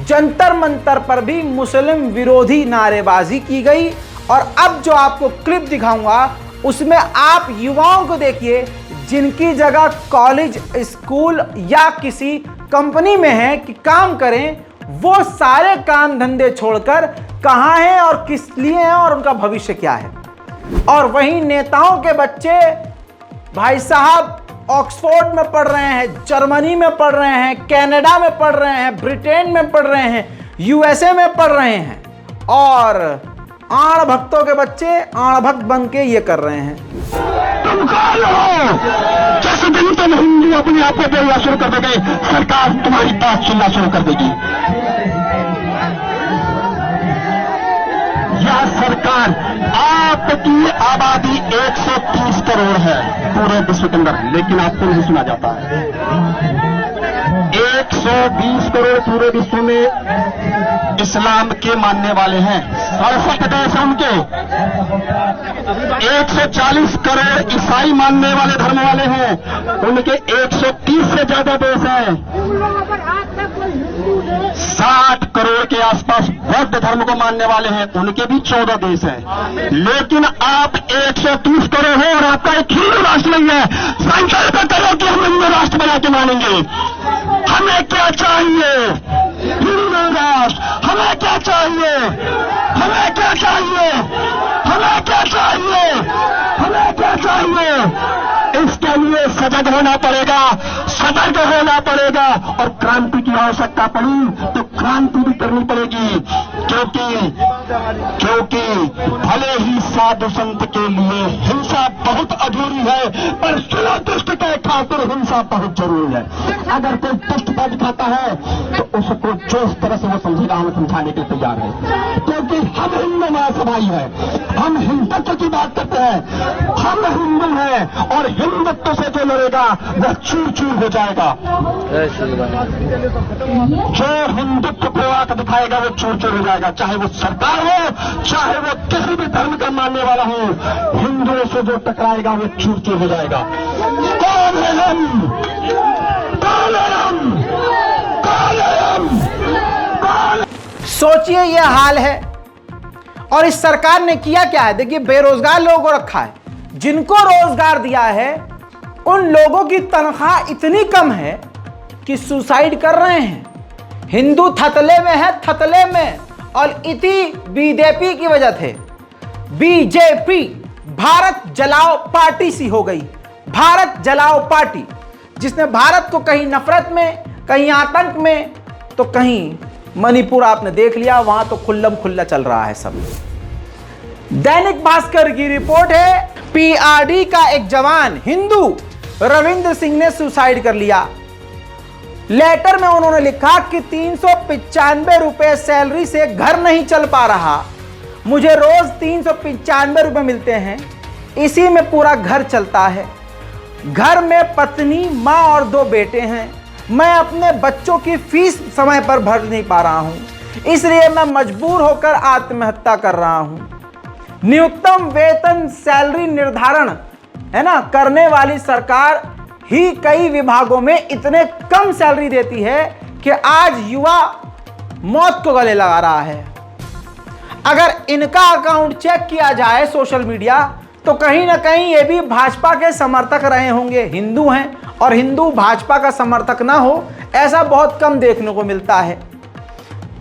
जंतर मंतर पर भी मुस्लिम विरोधी नारेबाजी की गई, और अब जो आपको क्लिप दिखाऊंगा उसमें आप युवाओं को देखिए जिनकी जगह कॉलेज, स्कूल या किसी कंपनी में है कि काम करें, वो सारे काम धंधे छोड़कर कहां हैं और किस लिए हैं और उनका भविष्य क्या है। और वहीं नेताओं के बच्चे भाई साहब ऑक्सफोर्ड में पढ़ रहे हैं, जर्मनी में पढ़ रहे हैं, कनाडा में पढ़ रहे हैं, ब्रिटेन में पढ़ रहे हैं, यूएसए में पढ़ रहे हैं, और आण भक्तों के बच्चे आण भक्त बन के ये कर रहे हैं। तुम कौन हो? जैसे दिन तुम हिंदू अपने आप को बोलना शुरू कर दोगे, सरकार तुम्हारी बात सुनना शुरू कर देगी। यह सरकार, आपकी आबादी 130 करोड़ है पूरे विश्व के अंदर, लेकिन आपको नहीं सुना जाता है। 120 करोड़ पूरे विश्व में इस्लाम के मानने वाले हैं, 67 देश हैं उनके। 140 करोड़ ईसाई मानने वाले धर्म वाले हैं, उनके 130 से ज्यादा देश हैं। 60 करोड़ के आसपास बौद्ध धर्म को मानने वाले हैं, उनके भी 14 देश हैं। लेकिन आप 130 करोड़ हो और आपका एक हिंदू राष्ट्र नहीं है। संकल्प करो कि हम हिंदू राष्ट्र बना के मानेंगे। हमें क्या चाहिए? हिंदू राष्ट्र। हमें क्या चाहिए? हमें क्या चाहिए? हमें क्या चाहिए? हमें क्या चाहिए? इसके लिए सजग होना पड़ेगा, सतर्क होना पड़ेगा, और क्रांति की आवश्यकता पड़ी तो क्रांति भी करनी पड़ेगी। क्योंकि भले ही साधु संत के लिए हिंसा बहुत अधूरी है, पर सुनो दुष्ट के खातिर हिंसा बहुत जरूरी है। अगर कोई दुष्ट पद दिखाता है तो उसको जो इस तरह से वो समझेगा, हम समझाने के लिए तैयार है। क्योंकि हम हिंदू महासभाई है, हम हिंदुत्व की बात करते हैं। हम हिंदू हैं और हिंदुत्व से जो लड़ेगा वह चूर चूर हो जाएगा। जो हिंदुत्व को आकर दिखाएगा वो चूर चूर हो जाएगा, चाहे वो सरकार हो, चाहे वो किसी भी धर्म का मानने वाला हो। हिंदुओं से जो टकराएगा वो चूर चूर हो जाएगा। कौन है हम? कौन है हम? कौन है हम? सोचिए ये हाल है। और इस सरकार ने किया क्या है? देखिए, बेरोजगार लोगों को रखा है। जिनको रोजगार दिया है उन लोगों की तनख्वाह इतनी कम है कि सुसाइड कर रहे हैं। हिंदू थतले में है, थतले में। और इति बीजेपी की वजह थे। बीजेपी भारत जलाओ पार्टी सी हो गई। भारत जलाओ पार्टी, जिसने भारत को कहीं नफरत में, कहीं आतंक में, तो कहीं मणिपुर आपने देख लिया, वहां तो खुल्लम खुल्ला चल रहा है सब। दैनिक भास्कर की रिपोर्ट है, पीआरडी का एक जवान हिंदू रविंद्र सिंह ने सुसाइड कर लिया। लेटर में उन्होंने लिखा कि 395 रुपए सैलरी से घर नहीं चल पा रहा, मुझे रोज 395 रुपए मिलते हैं, इसी में पूरा घर चलता है। घर में पत्नी, माँ और 2 बेटे हैं। मैं अपने बच्चों की फीस समय पर भर नहीं पा रहा हूं, इसलिए मैं मजबूर होकर आत्महत्या कर रहा हूं। न्यूनतम वेतन सैलरी निर्धारण है ना करने वाली सरकार ही कई विभागों में इतने कम सैलरी देती है कि आज युवा मौत को गले लगा रहा है। अगर इनका अकाउंट चेक किया जाए सोशल मीडिया, तो कहीं ना कहीं ये भी भाजपा के समर्थक रहे होंगे। हिंदू हैं और हिंदू भाजपा का समर्थक ना हो, ऐसा बहुत कम देखने को मिलता है।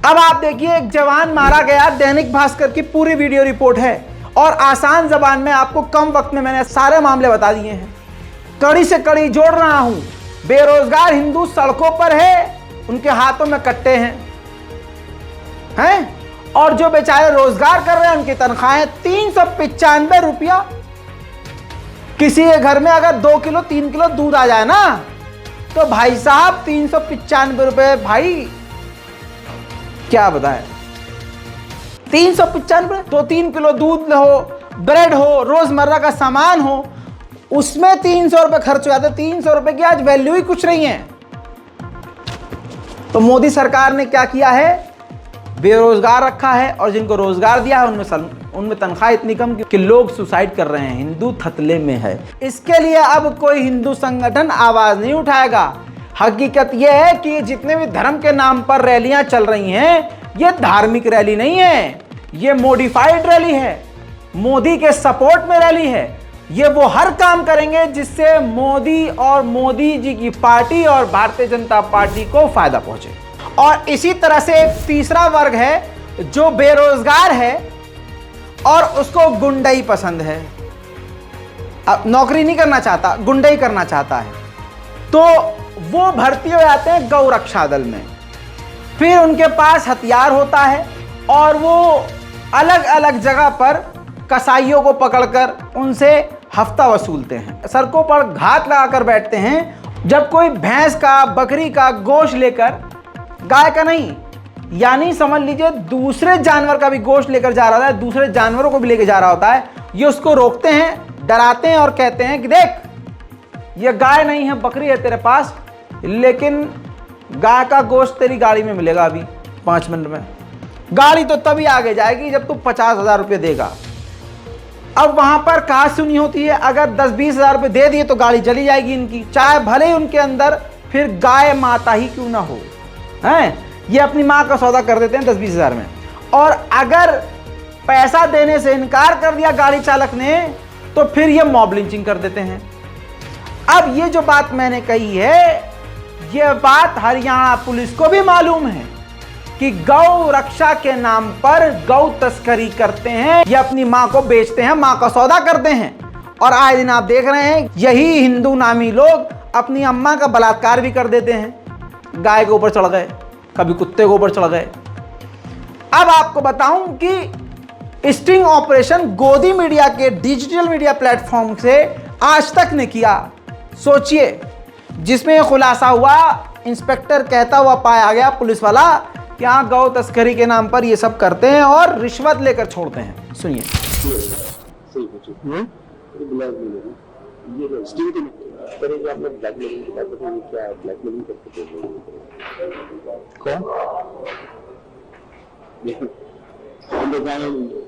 अब आप देखिए, एक जवान मारा गया। दैनिक भास्कर की पूरी वीडियो रिपोर्ट है और आसान जबान में आपको कम वक्त में मैंने सारे मामले बता दिए हैं। कड़ी से कड़ी जोड़ रहा हूं। बेरोजगार हिंदू सड़कों पर है, उनके हाथों में कट्टे हैं, और जो बेचारे रोजगार कर रहे हैं उनकी तनख्वाहें 395 रुपया। किसी के घर में अगर 2 किलो 3 किलो दूध आ जाए ना, तो भाई साहब 395 रुपए, भाई क्या बताएं। 395 तो 3 किलो दूध हो, ब्रेड हो, रोजमर्रा का सामान हो, उसमें 300 रुपए खर्च हो जाते। 300 रुपए की आज वैल्यू ही कुछ नहीं है। तो मोदी सरकार ने क्या किया है? बेरोजगार रखा है, और जिनको रोजगार दिया है उनमें तनख्वाह इतनी कम कि लोग सुसाइड कर रहे हैं। हिंदू थतले में है। इसके लिए अब कोई हिंदू संगठन आवाज नहीं उठाएगा। हकीकत यह है कि जितने भी धर्म के नाम पर रैलियां चल रही हैं, ये धार्मिक रैली नहीं है, ये मॉडिफाइड रैली है, मोदी के सपोर्ट में रैली है। ये वो हर काम करेंगे जिससे मोदी और मोदी जी की पार्टी और भारतीय जनता पार्टी को फायदा पहुंचे। और इसी तरह से एक तीसरा वर्ग है जो बेरोजगार है और उसको गुंडई पसंद है, अब नौकरी नहीं करना चाहता, गुंडई करना चाहता है, तो वो भर्ती हो जाते हैं गौ रक्षा दल में। फिर उनके पास हथियार होता है और वो अलग अलग जगह पर कसाईयों को पकड़कर उनसे हफ्ता वसूलते हैं, सड़कों पर घात लगाकर बैठते हैं। जब कोई भैंस का, बकरी का गोश्त लेकर, गाय का नहीं, यानी समझ लीजिए दूसरे जानवर का भी गोश्त लेकर जा रहा है, दूसरे जानवरों को भी लेकर जा रहा होता है, ये उसको रोकते हैं, डराते हैं और कहते हैं कि देख ये गाय नहीं है, बकरी है तेरे पास, लेकिन गाय का गोश्त तेरी गाड़ी में मिलेगा अभी 5 मिनट में। गाड़ी तो तभी आगे जाएगी जब तू 50,000 रुपये देगा। अब वहां पर कहा सुनी होती है, अगर 10-20 हज़ार रुपये दे दिए तो गाड़ी चली जाएगी इनकी, चाहे भले ही उनके अंदर फिर गाय माता ही क्यों ना हो, हैं? ये अपनी माँ का सौदा कर देते हैं 10-20 हज़ार में। और अगर पैसा देने से इनकार कर दिया गाड़ी चालक ने तो फिर ये मॉब लिंचिंग कर देते हैं। अब ये जो बात मैंने कही है, ये बात हरियाणा पुलिस को भी मालूम है कि गौ रक्षा के नाम पर गौ तस्करी करते हैं, ये अपनी माँ को बेचते हैं, माँ का सौदा करते हैं। और आए दिन आप देख रहे हैं यही हिंदू नामी लोग अपनी अम्मा का बलात्कार भी कर देते हैं। गाय के ऊपर चढ़ गए, कभी कुत्ते के ऊपर चढ़ गए। अब आपको बताऊं कि स्टिंग ऑपरेशन गोदी मीडिया के डिजिटल मीडिया प्लेटफॉर्म से आज तक ने किया, सोचिए, जिसमें खुलासा हुआ, इंस्पेक्टर कहता हुआ पाया गया पुलिस वाला कि हाँ गौ तस्करी के नाम पर ये सब करते हैं और रिश्वत लेकर छोड़ते हैं। सुनिए।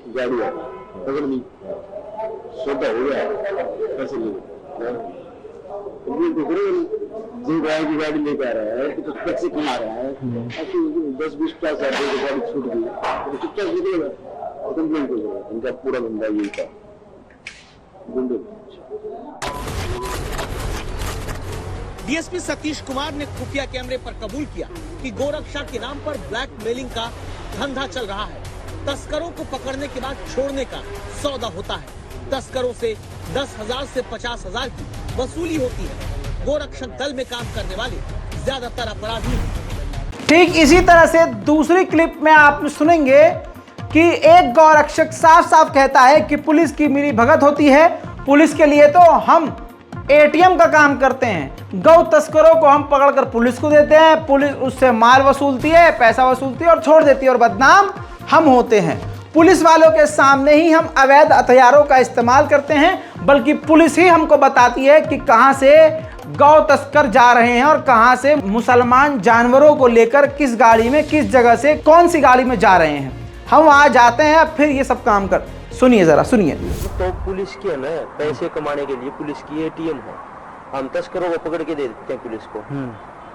गाड़ी अगर नहीं सोता हो गया पैसे जो गाय की गाड़ी लेकर आ रहा है तो पैसे कमा रहा है, 10-20-50 हज़ार की गाड़ी छूट गई तो चुपचाप निकलेगा, कंप्लेन करेगा। इनका पूरा धंधा यही था। डीएसपी सतीश कुमार ने खुफिया कैमरे पर कबूल किया कि गोरक्षा के नाम पर ब्लैकमेलिंग का धंधा चल रहा है। तस्करों को पकड़ने के बाद छोड़ने का सौदा होता है। तस्करों से 10,000 से 50,000 की वसूली होती है। गोरक्षक दल में काम करने वाले ज्यादातर अपराधी हैं। ठीक इसी तरह से दूसरी क्लिप में आप सुनेंगे कि एक गौरक्षक साफ साफ कहता है कि पुलिस की मिली भगत होती है, पुलिस के लिए तो हम एटीएम का काम करते हैं, गौ तस्करों को हम पकड़कर पुलिस को देते हैं, पुलिस उससे माल वसूलती है, पैसा वसूलती है और छोड़ देती है और बदनाम हम होते हैं। पुलिस वालों के सामने ही हम अवैध हथियारों का इस्तेमाल करते हैं, बल्कि पुलिस ही हमको बताती है कि कहां से गौ तस्कर जा रहे हैं और कहां से मुसलमान जानवरों को लेकर किस गाड़ी में, किस जगह से, कौन सी गाड़ी में जा रहे हैं। हम वहां जाते हैं, फिर ये सब काम कर। सुनिए जरा, सुनिए। तो पुलिस की है ना, पैसे कमाने के लिए पुलिस की एटीएम है। हम तस्करों को पकड़ के दे देते हैं पुलिस को,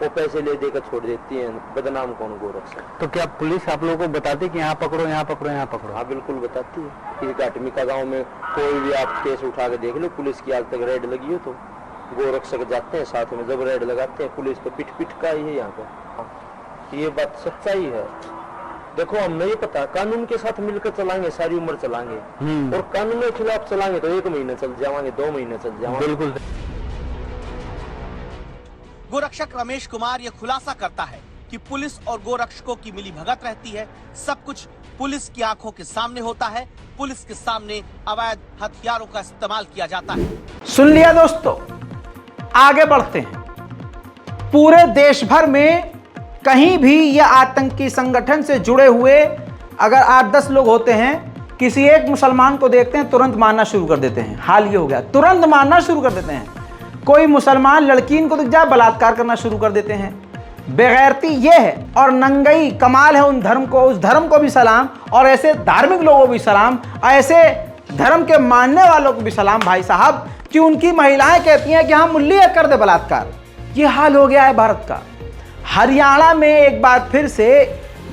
वो पैसे ले देकर छोड़ देती है। बदनाम कौन गोरक्षक? तो क्या पुलिस आप लोगों को बताती कि यहाँ पकड़ो, यहाँ पकड़ो, यहाँ पकड़ो? हाँ बिल्कुल बताती है। इस घाटमिका गाँव में कोई भी आप केस उठा के देख लो, पुलिस की आज तक रेड लगी हो तो गोरक्षक जाते हैं साथ में, जब रेड लगाते हैं पुलिस तो पिट पिट का ही है यहाँ पे। ये बात सच्चाई है। देखो हम नहीं पता, कानून के साथ मिलकर चलाएंगे, सारी उम्र चलाएंगे, और कानून के खिलाफ चलाएंगे तो 1 महीना चल जाएंगे, 2 महीने चल जाएंगे। बिल्कुल। गोरक्षक रमेश कुमार यह खुलासा करता है कि पुलिस और गोरक्षकों की मिली भगत रहती है। सब कुछ पुलिस की आंखों के सामने होता है। पुलिस के सामने अवैध हथियारों का इस्तेमाल किया जाता है। सुन लिया दोस्तों, आगे बढ़ते हैं। पूरे देश भर में कहीं भी यह आतंकी संगठन से जुड़े हुए अगर 8-10 लोग होते हैं, किसी एक मुसलमान को देखते हैं तुरंत मारना शुरू कर देते हैं। हाल ये हो गया, तुरंत मारना शुरू कर देते हैं। कोई मुसलमान लड़की को दिख जाए बलात्कार करना शुरू कर देते हैं। बेगैरती ये है और नंगई कमाल है उन धर्म को, उस धर्म को भी सलाम, और ऐसे धार्मिक लोगों को भी सलाम, ऐसे धर्म के मानने वालों को भी सलाम भाई साहब, कि उनकी महिलाएं कहती हैं कि हाँ मुल्ली है कर दे बलात्कार। ये हाल हो गया है भारत का। हरियाणा में एक बार फिर से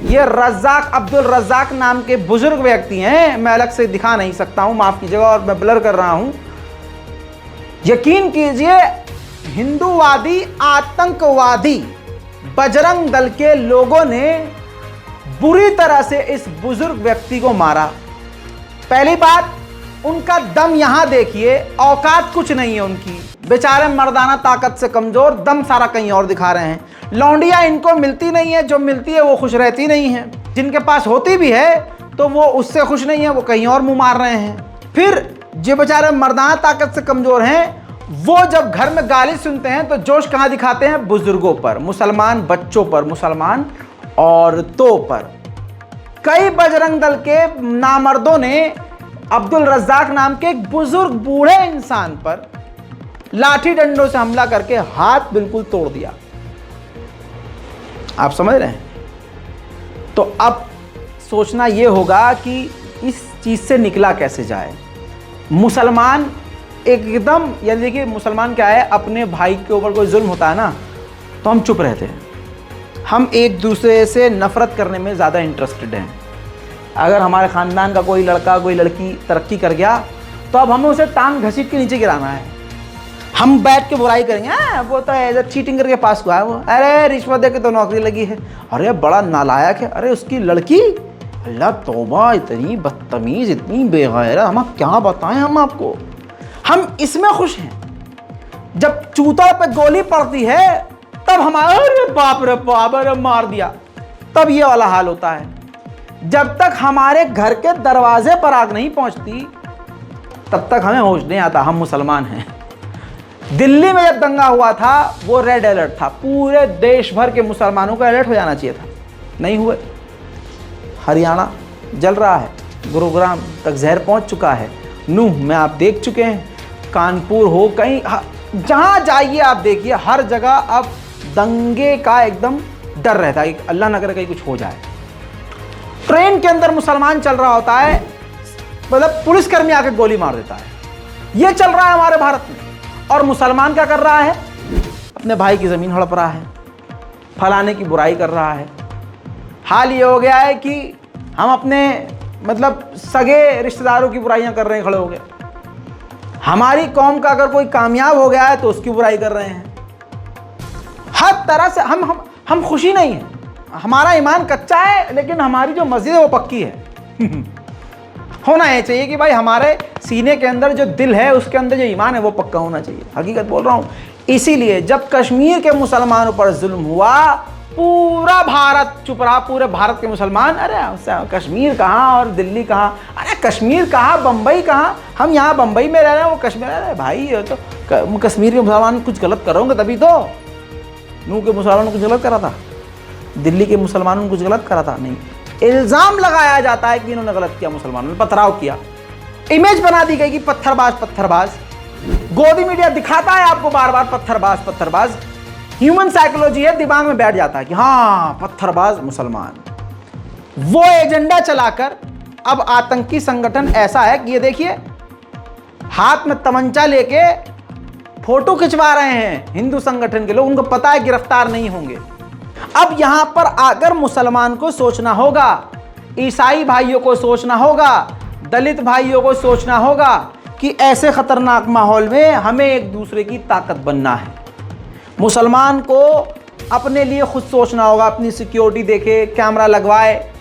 ये रज़ाक, अब्दुल रज़ाक नाम के बुजुर्ग व्यक्ति हैं, मैं अलग से दिखा नहीं सकता हूं, माफ कीजिएगा, और मैं ब्लर कर रहा हूं। यकीन कीजिए, हिंदूवादी आतंकवादी बजरंग दल के लोगों ने बुरी तरह से इस बुजुर्ग व्यक्ति को मारा। पहली बात, उनका दम यहां देखिए, औकात कुछ नहीं है उनकी, बेचारे मर्दाना ताकत से कमजोर, दम सारा कहीं और दिखा रहे हैं। लौंडिया इनको मिलती नहीं है, जो मिलती है वो खुश रहती नहीं है, जिनके पास होती भी है तो वो उससे खुश नहीं है, वो कहीं और मुंह मार रहे हैं। फिर जो बेचारे मर्दाना ताकत से कमजोर हैं, वो जब घर में गाली सुनते हैं तो जोश कहां दिखाते हैं? बुजुर्गों पर, मुसलमान बच्चों पर, मुसलमान औरतों पर। कई बजरंग दल के नामर्दों ने अब्दुल रज्जाक नाम के एक बुजुर्ग बूढ़े इंसान पर लाठी डंडों से हमला करके हाथ बिल्कुल तोड़ दिया। आप समझ रहे हैं? तो अब सोचना यह होगा कि इस चीज से निकला कैसे जाए। मुसलमान एकदम, यानी देखिए मुसलमान क्या है, अपने भाई के ऊपर कोई जुल्म होता है ना तो हम चुप रहते हैं, हम एक दूसरे से नफरत करने में ज़्यादा इंटरेस्टेड हैं। अगर हमारे ख़ानदान का कोई लड़का कोई लड़की तरक्की कर गया तो अब हमें उसे टांग घसीट के नीचे गिराना है, हम बैठ के बुराई करेंगे, वो तो ऐसा चीटिंग करके पास हुआ है, वो अरे रिश्वत दे के तो नौकरी लगी है, अरे बड़ा नालायक है, अरे उसकी लड़की, अल्लाह तौबा, इतनी बदतमीज़, इतनी बेगैरत, हम क्या बताएं हम आपको। हम इसमें खुश हैं। जब चूता पे गोली पड़ती है तब हमारे अरे बाप रे बाप, अरे मार दिया, तब ये वाला हाल होता है। जब तक हमारे घर के दरवाजे पर आग नहीं पहुंचती तब तक हमें होश नहीं आता हम मुसलमान हैं। दिल्ली में जब दंगा हुआ था वो रेड अलर्ट था, पूरे देश भर के मुसलमानों का अलर्ट हो जाना चाहिए था, नहीं हुए। हरियाणा जल रहा है, गुरुग्राम तक जहर पहुंच चुका है, नूह में आप देख चुके हैं, कानपुर हो, कहीं जहां जाइए आप देखिए हर जगह अब दंगे का एकदम डर रहता है, अल्लाह न करे कहीं कुछ हो जाए। ट्रेन के अंदर मुसलमान चल रहा होता है, मतलब पुलिसकर्मी आके गोली मार देता है। ये चल रहा है हमारे भारत में, और मुसलमान क्या कर रहा है? अपने भाई की ज़मीन हड़प रहा है, फलाने की बुराई कर रहा है। हाल ये हो गया है कि हम अपने मतलब सगे रिश्तेदारों की बुराइयां कर रहे हैं, खड़े हो गए। हमारी कौम का अगर कोई कामयाब हो गया है तो उसकी बुराई कर रहे हैं। हर तरह से हम खुशी नहीं है, हमारा ईमान कच्चा है लेकिन हमारी जो मस्जिद है वो पक्की है। होना ये चाहिए कि भाई हमारे सीने के अंदर जो दिल है उसके अंदर जो ईमान है वो पक्का होना चाहिए, हकीकत बोल रहा हूँ। इसीलिए जब कश्मीर के मुसलमानों पर जुल्म हुआ पूरा भारत चुप रहा, पूरे भारत के मुसलमान, अरे कश्मीर कहाँ और दिल्ली कहाँ, अरे कश्मीर कहाँ बम्बई कहाँ, हम यहाँ बम्बई में रह रहे हैं वो कश्मीर, अरे भाई ये तो कश्मीर के मुसलमान कुछ गलत कर रहे होंगे तभी तो। नूह के मुसलमानों ने कुछ गलत करा था? दिल्ली के मुसलमानों ने कुछ गलत करा था? नहीं। इल्ज़ाम लगाया जाता है कि इन्होंने गलत किया, मुसलमानों ने पथराव किया, इमेज बना दी गई कि पत्थरबाज पत्थरबाज। गोदी मीडिया दिखाता है आपको बार बार पत्थरबाज पत्थरबाज, ह्यूमन साइकोलॉजी है, दिमाग में बैठ जाता है कि हाँ पत्थरबाज मुसलमान। वो एजेंडा चलाकर अब आतंकी संगठन ऐसा है कि ये देखिए हाथ में तमंचा लेके फोटो खिंचवा रहे हैं हिंदू संगठन के लोग, उनको पता है गिरफ्तार नहीं होंगे। अब यहां पर आकर मुसलमान को सोचना होगा, ईसाई भाइयों को सोचना होगा, दलित भाइयों को सोचना होगा कि ऐसे खतरनाक माहौल में हमें एक दूसरे की ताकत बनना है। मुसलमान को अपने लिए खुद सोचना होगा, अपनी सिक्योरिटी देखे, कैमरा लगवाए,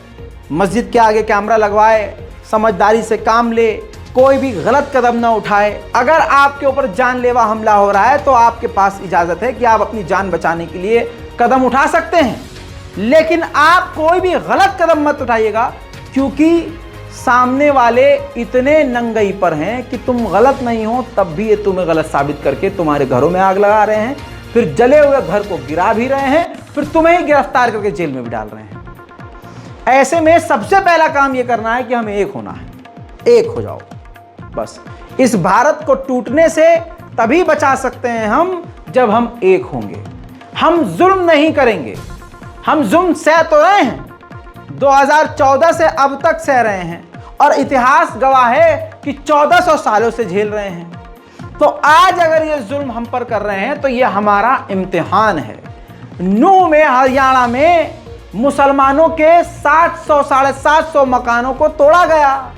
मस्जिद के आगे कैमरा लगवाए, समझदारी से काम ले, कोई भी गलत कदम ना उठाए। अगर आपके ऊपर जानलेवा हमला हो रहा है तो आपके पास इजाज़त है कि आप अपनी जान बचाने के लिए कदम उठा सकते हैं, लेकिन आप कोई भी गलत कदम मत उठाइएगा, क्योंकि सामने वाले इतने नंगई पर हैं कि तुम गलत नहीं हो तब भी ये तुम्हें गलत साबित करके तुम्हारे घरों में आग लगा रहे हैं, फिर जले हुए घर को गिरा भी रहे हैं, फिर तुम्हें ही गिरफ्तार करके जेल में भी डाल रहे हैं। ऐसे में सबसे पहला काम ये करना है कि हमें एक होना है, एक हो जाओ बस। इस भारत को टूटने से तभी बचा सकते हैं हम जब हम एक होंगे। हम जुल्म नहीं करेंगे, हम जुल्म सह तो रहे हैं, 2014 से अब तक सह रहे हैं और इतिहास गवाह है कि 1400 सालों से झेल रहे हैं। तो आज अगर ये जुल्म हम पर कर रहे हैं तो ये हमारा इम्तिहान है। नूह में, हरियाणा में मुसलमानों के 700 साढ़े 700 मकानों को तोड़ा गया।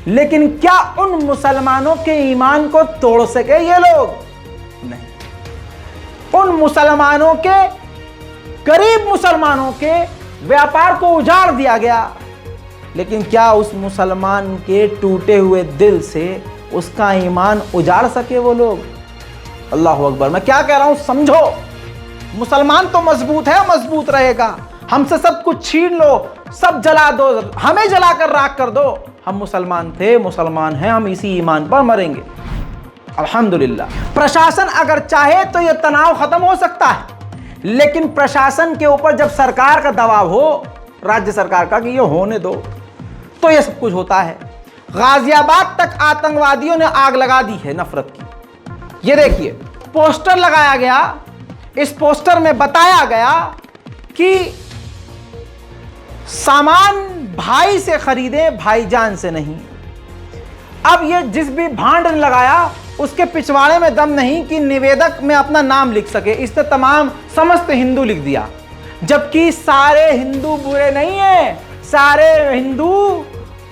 लेकिन क्या उन मुसलमानों के ईमान को तोड़ सके ये लोग? नहीं। उन मुसलमानों के, गरीब मुसलमानों के व्यापार को उजाड़ दिया गया, लेकिन क्या उस मुसलमान के टूटे हुए दिल से उसका ईमान उजाड़ सके वो लोग? अल्लाह अकबर। मैं क्या कह रहा हूं समझो। मुसलमान तो मजबूत है, मजबूत रहेगा। हमसे सब कुछ छीन लो, सब जला दो, हमें जलाकर राख कर दो, हम मुसलमान थे, मुसलमान हैं, हम इसी ईमान पर मरेंगे। अल्हम्दुलिल्लाह। प्रशासन अगर चाहे तो यह तनाव खत्म हो सकता है, लेकिन प्रशासन के ऊपर जब सरकार का दबाव हो, राज्य सरकार का, कि ये होने दो, तो यह सब कुछ होता है। गाजियाबाद तक आतंकवादियों ने आग लगा दी है नफरत की। ये देखिए, पोस्टर लगाया गया, इस पोस्टर में बताया गया कि सामान भाई से खरीदे, भाईजान से नहीं। अब ये जिस भी भांड ने लगाया उसके पिछवाड़े में दम नहीं कि निवेदक में अपना नाम लिख सके, इसने तमाम समस्त हिंदू लिख दिया, जबकि सारे हिंदू बुरे नहीं है। सारे हिंदू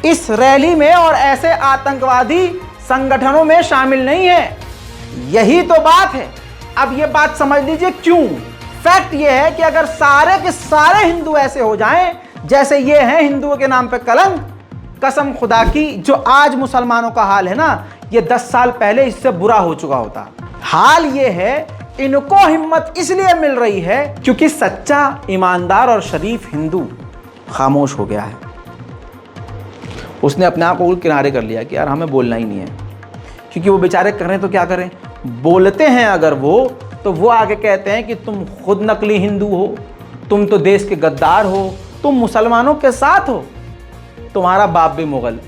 इस रैली में और ऐसे आतंकवादी संगठनों में शामिल नहीं है। यही तो बात है। अब ये बात समझ लीजिए क्यों। फैक्ट ये है कि अगर सारे के सारे हिंदू ऐसे हो जाएं जैसे ये हैं, हिंदुओं के नाम पे कलंक, कसम खुदा की जो आज मुसलमानों का हाल है ना, ये 10 साल पहले इससे बुरा हो चुका होता। हाल ये है, इनको हिम्मत इसलिए मिल रही है क्योंकि सच्चा, ईमानदार और शरीफ हिंदू खामोश हो गया है। उसने अपने आप को किनारे कर लिया कि यार हमें बोलना ही नहीं है, क्योंकि वो बेचारे करें तो क्या करें। बोलते हैं अगर वो, तो वो आगे कहते हैं कि तुम खुद नकली हिंदू हो, तुम तो देश के गद्दार हो, तुम मुसलमानों के साथ हो, तुम्हारा बाप भी मुगल,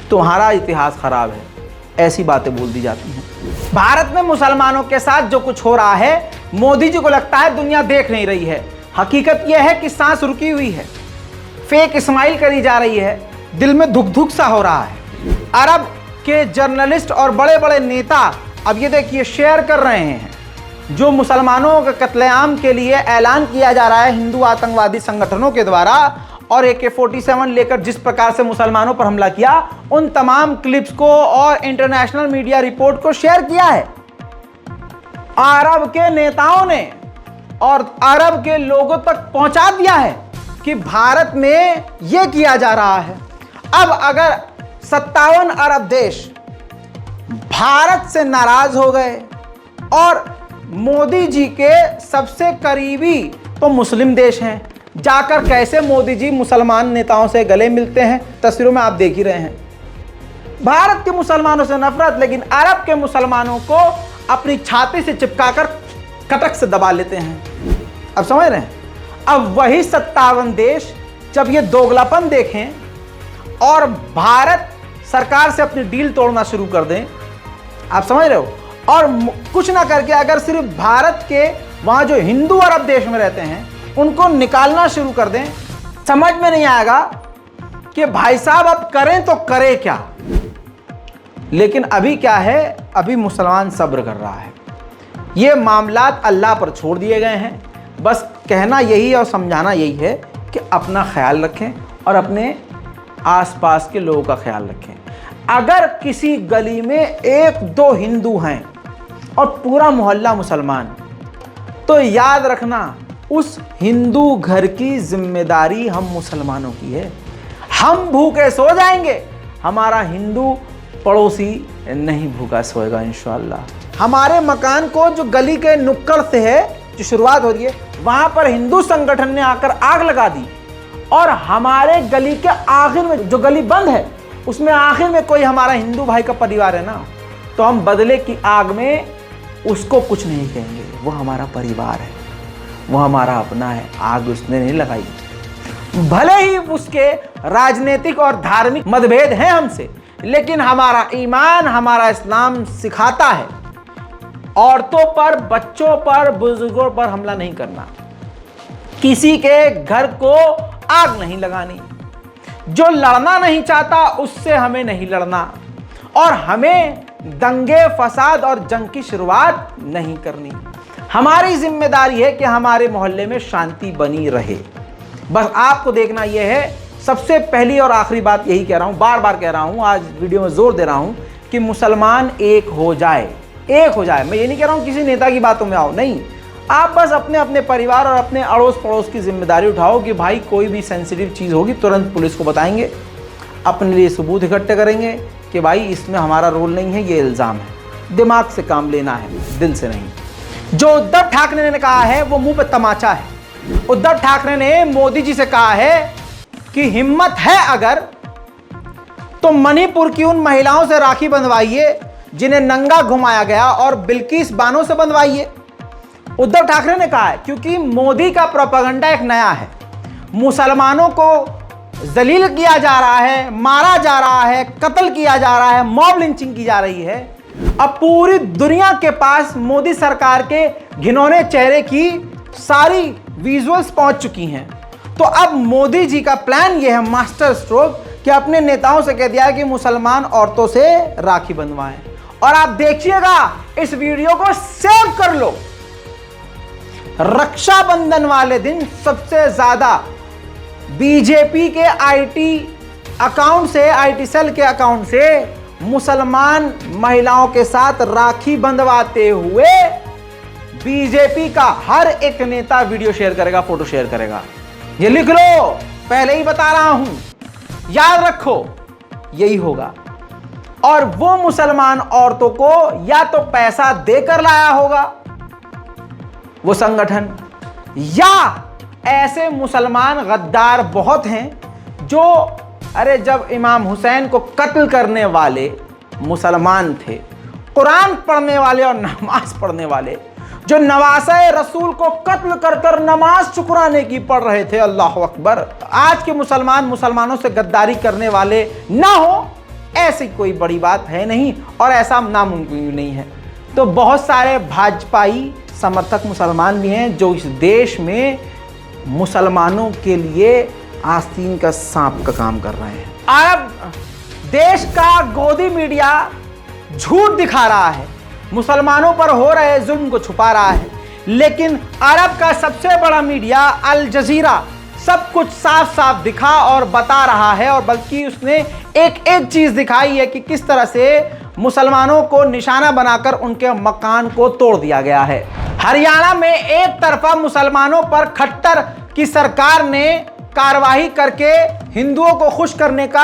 तुम्हारा इतिहास खराब है। ऐसी बातें बोल दी जाती हैं। भारत में मुसलमानों के साथ जो कुछ हो रहा है, मोदी जी को लगता है दुनिया देख नहीं रही है। हकीकत यह है कि सांस रुकी हुई है, फेक स्माइल करी जा रही है, दिल में धुक धुक सा हो रहा है। अरब के जर्नलिस्ट और बड़े बड़े नेता अब ये देखिए शेयर कर रहे हैं, जो मुसलमानों के कत्लेआम के लिए ऐलान किया जा रहा है हिंदू आतंकवादी संगठनों के द्वारा, और AK-47 लेकर जिस प्रकार से मुसलमानों पर हमला किया, उन तमाम क्लिप्स को और इंटरनेशनल मीडिया रिपोर्ट को शेयर किया है अरब के नेताओं ने, और अरब के लोगों तक पहुंचा दिया है कि भारत में यह किया जा रहा है। अब अगर 57 अरब देश भारत से नाराज हो गए, और मोदी जी के सबसे करीबी तो मुस्लिम देश हैं, जाकर कैसे मोदी जी मुसलमान नेताओं से गले मिलते हैं, तस्वीरों में आप देख ही रहे हैं। भारत के मुसलमानों से नफरत, लेकिन अरब के मुसलमानों को अपनी छाती से चिपकाकर कटक से दबा लेते हैं। अब समझ रहे हैं। अब वही 57 देश जब ये दोगलापन देखें और भारत सरकार से अपनी डील तोड़ना शुरू कर दें, आप समझ रहे हो, और कुछ ना करके अगर सिर्फ भारत के वहां जो हिंदू अरब देश में रहते हैं उनको निकालना शुरू कर दें, समझ में नहीं आएगा कि भाई साहब अब करें तो करें क्या। लेकिन अभी क्या है, अभी मुसलमान सब्र कर रहा है। ये मामलात अल्लाह पर छोड़ दिए गए हैं। बस कहना यही और समझाना यही है कि अपना ख्याल रखें और अपने आसपास के लोगों का ख्याल रखें। अगर किसी गली में 1-2 हिंदू हैं और पूरा मोहल्ला मुसलमान, तो याद रखना उस हिंदू घर की जिम्मेदारी हम मुसलमानों की है। हम भूखे सो जाएंगे, हमारा हिंदू पड़ोसी नहीं भूखा सोएगा इंशाअल्लाह। हमारे मकान को जो गली के नुक्कड़ से है जो शुरुआत हो रही है, वहां पर हिंदू संगठन ने आकर आग लगा दी, और हमारे गली के आखिर में जो गली बंद है उसमें आखिर में कोई हमारा हिंदू भाई का परिवार है ना, तो हम बदले की आग में उसको कुछ नहीं कहेंगे। वो हमारा परिवार है, वो हमारा अपना है, आग उसने नहीं लगाई। भले ही उसके राजनीतिक और धार्मिक मतभेद हैं हमसे, लेकिन हमारा ईमान, हमारा इस्लाम सिखाता है औरतों पर, बच्चों पर, बुजुर्गों पर हमला नहीं करना, किसी के घर को आग नहीं लगानी, जो लड़ना नहीं चाहता उससे हमें नहीं लड़ना, और हमें दंगे फसाद और जंग की शुरुआत नहीं करनी। हमारी जिम्मेदारी है कि हमारे मोहल्ले में शांति बनी रहे। बस आपको देखना यह है, सबसे पहली और आखिरी बात यही कह रहा हूं, बार बार कह रहा हूं, आज वीडियो में जोर दे रहा हूं कि मुसलमान एक हो जाए, एक हो जाए। मैं ये नहीं कह रहा हूं किसी नेता की बातों में आओ, नहीं, आप बस अपने अपने परिवार और अपने अड़ोस पड़ोस की जिम्मेदारी उठाओ कि भाई कोई भी सेंसिटिव चीज़ होगी तुरंत पुलिस को बताएंगे, अपने लिए सबूत इकट्ठे करेंगे कि भाई इसमें हमारा रोल नहीं है, ये इल्ज़ाम है। दिमाग से काम लेना है, दिल से नहीं। जो उद्धव ठाकरे ने कहा है वो मुंह पे तमाचा है। उद्धव ठाकरे ने मोदी जी से कहा है कि हिम्मत है अगर तो मणिपुर की उन महिलाओं से राखी बंधवाइए जिन्हें नंगा घुमाया गया और बिल्किस बानो से बंधवाइए। उद्धव ठाकरे ने कहा है क्योंकि मोदी का प्रोपेगेंडा एक नया है, मुसलमानों को जलील किया जा रहा है, मारा जा रहा है, कत्ल किया जा रहा है, मॉब लिंचिंग की जा रही है। अब पूरी दुनिया के पास मोदी सरकार के घिनौने चेहरे की सारी विजुअल्स पहुंच चुकी हैं। तो अब मोदी जी का प्लान यह है, मास्टर स्ट्रोक, कि अपने नेताओं से कह दिया कि मुसलमान औरतों से राखी बंधवाएं। और आप देखिएगा, इस वीडियो को सेव कर लो, रक्षाबंधन वाले दिन सबसे ज्यादा बीजेपी के आईटी अकाउंट से, आईटी सेल के अकाउंट से मुसलमान महिलाओं के साथ राखी बंधवाते हुए बीजेपी का हर एक नेता वीडियो शेयर करेगा, फोटो शेयर करेगा। ये लिख लो, पहले ही बता रहा हूं, याद रखो, यही होगा। और वो मुसलमान औरतों को या तो पैसा देकर लाया होगा वो संगठन, या ऐसे मुसलमान गद्दार बहुत हैं जो, अरे जब इमाम हुसैन को कत्ल करने वाले मुसलमान थे, कुरान पढ़ने वाले और नमाज पढ़ने वाले, जो नवासे रसूल को कत्ल कर कर नमाज शुक्राने की पढ़ रहे थे, अल्लाह अकबर, आज के मुसलमान मुसलमानों से गद्दारी करने वाले ना हो, ऐसी कोई बड़ी बात है नहीं और ऐसा नामुमकिन नहीं है। तो बहुत सारे भाजपाई समर्थक मुसलमान भी हैं जो इस देश में मुसलमानों के लिए आस्तीन का सांप का काम कर रहे हैं। अरब देश का गोदी मीडिया झूठ दिखा रहा है, मुसलमानों पर हो रहे जुल्म को छुपा रहा है, लेकिन अरब का सबसे बड़ा मीडिया अल जजीरा सब कुछ साफ साफ दिखा और बता रहा है। और बल्कि उसने एक एक चीज दिखाई है कि किस तरह से मुसलमानों को निशाना बनाकर उनके मकान को तोड़ दिया गया है। हरियाणा में एक तरफा मुसलमानों पर खट्टर की सरकार ने कार्रवाई करके हिंदुओं को खुश करने का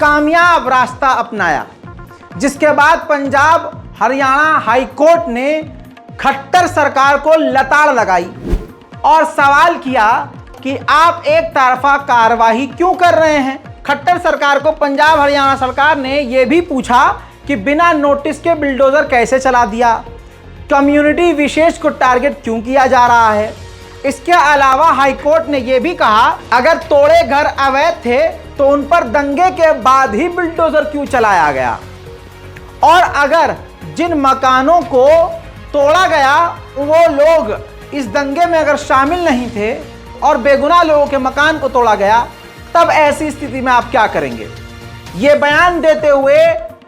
कामयाब रास्ता अपनाया, जिसके बाद पंजाब हरियाणा हाई कोर्ट ने खट्टर सरकार को लताड़ लगाई और सवाल किया कि आप एक तरफा कार्रवाई क्यों कर रहे हैं। खट्टर सरकार को पंजाब हरियाणा सरकार ने यह भी पूछा कि बिना नोटिस के बिल्डोजर कैसे चला दिया, कम्युनिटी विशेष को टारगेट क्यों किया जा रहा है। इसके अलावा हाईकोर्ट ने यह भी कहा अगर तोड़े घर अवैध थे तो उन पर दंगे के बाद ही बिल्डोजर क्यों चलाया गया, और अगर जिन मकानों को तोड़ा गया वो लोग इस दंगे में अगर शामिल नहीं थे और बेगुनाह लोगों के मकान को तोड़ा गया, तब ऐसी स्थिति में आप क्या करेंगे। ये बयान देते हुए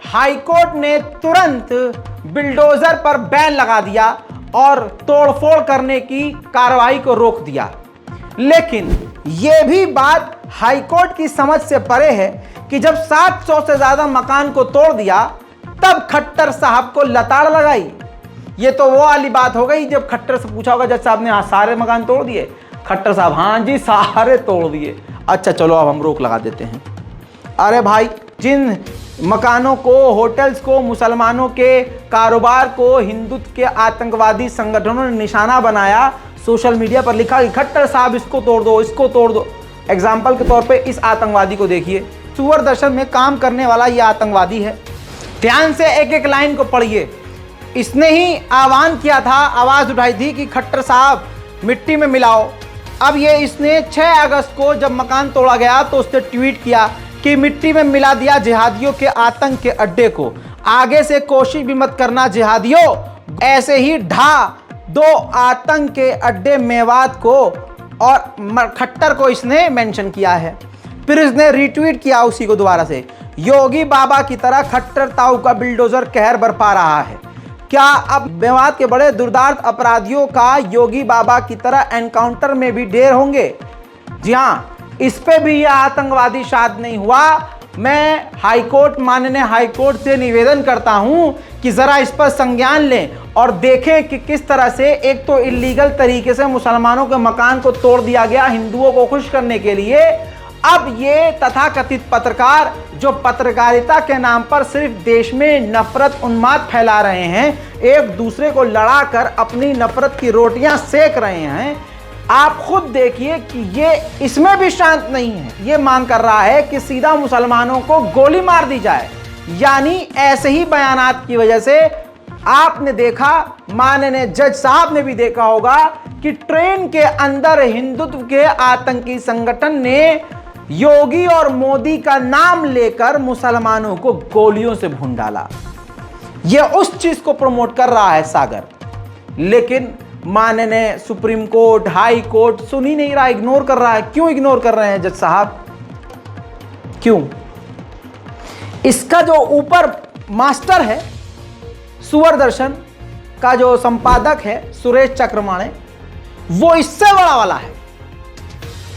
हाईकोर्ट ने तुरंत बिल्डोजर पर बैन लगा दिया और तोड़फोड़ करने की कार्रवाई को रोक दिया। लेकिन यह भी बात हाईकोर्ट की समझ से परे है कि जब 700 से ज्यादा मकान को तोड़ दिया तब खट्टर साहब को लताड़ लगाई। ये तो वो वाली बात हो गई जब खट्टर से पूछा होगा जज साहब ने हाँ सारे मकान तोड़ दिए, खट्टर साहब हाँ जी सारे तोड़ दिए, अच्छा चलो अब हम रोक लगा देते हैं। अरे भाई, जिन मकानों को, होटल्स को, मुसलमानों के कारोबार को हिंदुत्व के आतंकवादी संगठनों ने निशाना बनाया, सोशल मीडिया पर लिखा कि खट्टर साहब इसको तोड़ दो, इसको तोड़ दो। एग्जाम्पल के तौर पे इस आतंकवादी को देखिए, सूरदर्शन में काम करने वाला ये आतंकवादी है। ध्यान से एक एक लाइन को पढ़िए। इसने ही आह्वान किया था, आवाज़ उठाई थी कि खट्टर साहब मिट्टी में मिलाओ। अब ये इसने 6 अगस्त को जब मकान तोड़ा गया तो उसने ट्वीट किया कि मिट्टी में मिला दिया जिहादियों के आतंक के अड्डे को, आगे से कोशिश भी मत करना जिहादियों, ऐसे ही ढा दो आतंक के अड्डे मेवात को, और खट्टर को इसने मेंशन किया है। फिर इसने रीट्वीट किया उसी को दोबारा से, योगी बाबा की तरह खट्टर ताऊ का बिल्डोजर कहर बरपा रहा है। क्या अब मेवात के बड़े दुर्दांत अपराधियों का योगी बाबा की तरह एनकाउंटर में भी ढेर होंगे? जी हाँ, इस पे भी यह आतंकवादी शाद नहीं हुआ। मैं हाईकोर्ट, माननीय हाईकोर्ट से निवेदन करता हूं कि जरा इस पर संज्ञान लें और देखें कि किस तरह से एक तो इलीगल तरीके से मुसलमानों के मकान को तोड़ दिया गया हिंदुओं को खुश करने के लिए। अब ये तथाकथित पत्रकार जो पत्रकारिता के नाम पर सिर्फ देश में नफरत उन्माद फैला रहे हैं, एक दूसरे को लड़ाकर अपनी नफरत की रोटियां सेक रहे हैं, आप खुद देखिए कि ये इसमें भी शांत नहीं है। ये मांग कर रहा है कि सीधा मुसलमानों को गोली मार दी जाए। यानी ऐसे ही बयानात की वजह से आपने देखा, माननीय जज साहब ने भी देखा होगा कि ट्रेन के अंदर हिंदुत्व के आतंकी संगठन ने योगी और मोदी का नाम लेकर मुसलमानों को गोलियों से भून डाला। यह उस चीज को प्रमोट कर रहा है सागर, लेकिन माननीय सुप्रीम कोर्ट, हाई कोर्ट सुन ही नहीं रहा, इग्नोर कर रहा है। क्यों इग्नोर कर रहे हैं जज साहब, क्यों? इसका जो ऊपर मास्टर है, सुवर दर्शन का जो संपादक है सुरेश चक्रमाणे, वो इससे बड़ा वाला है।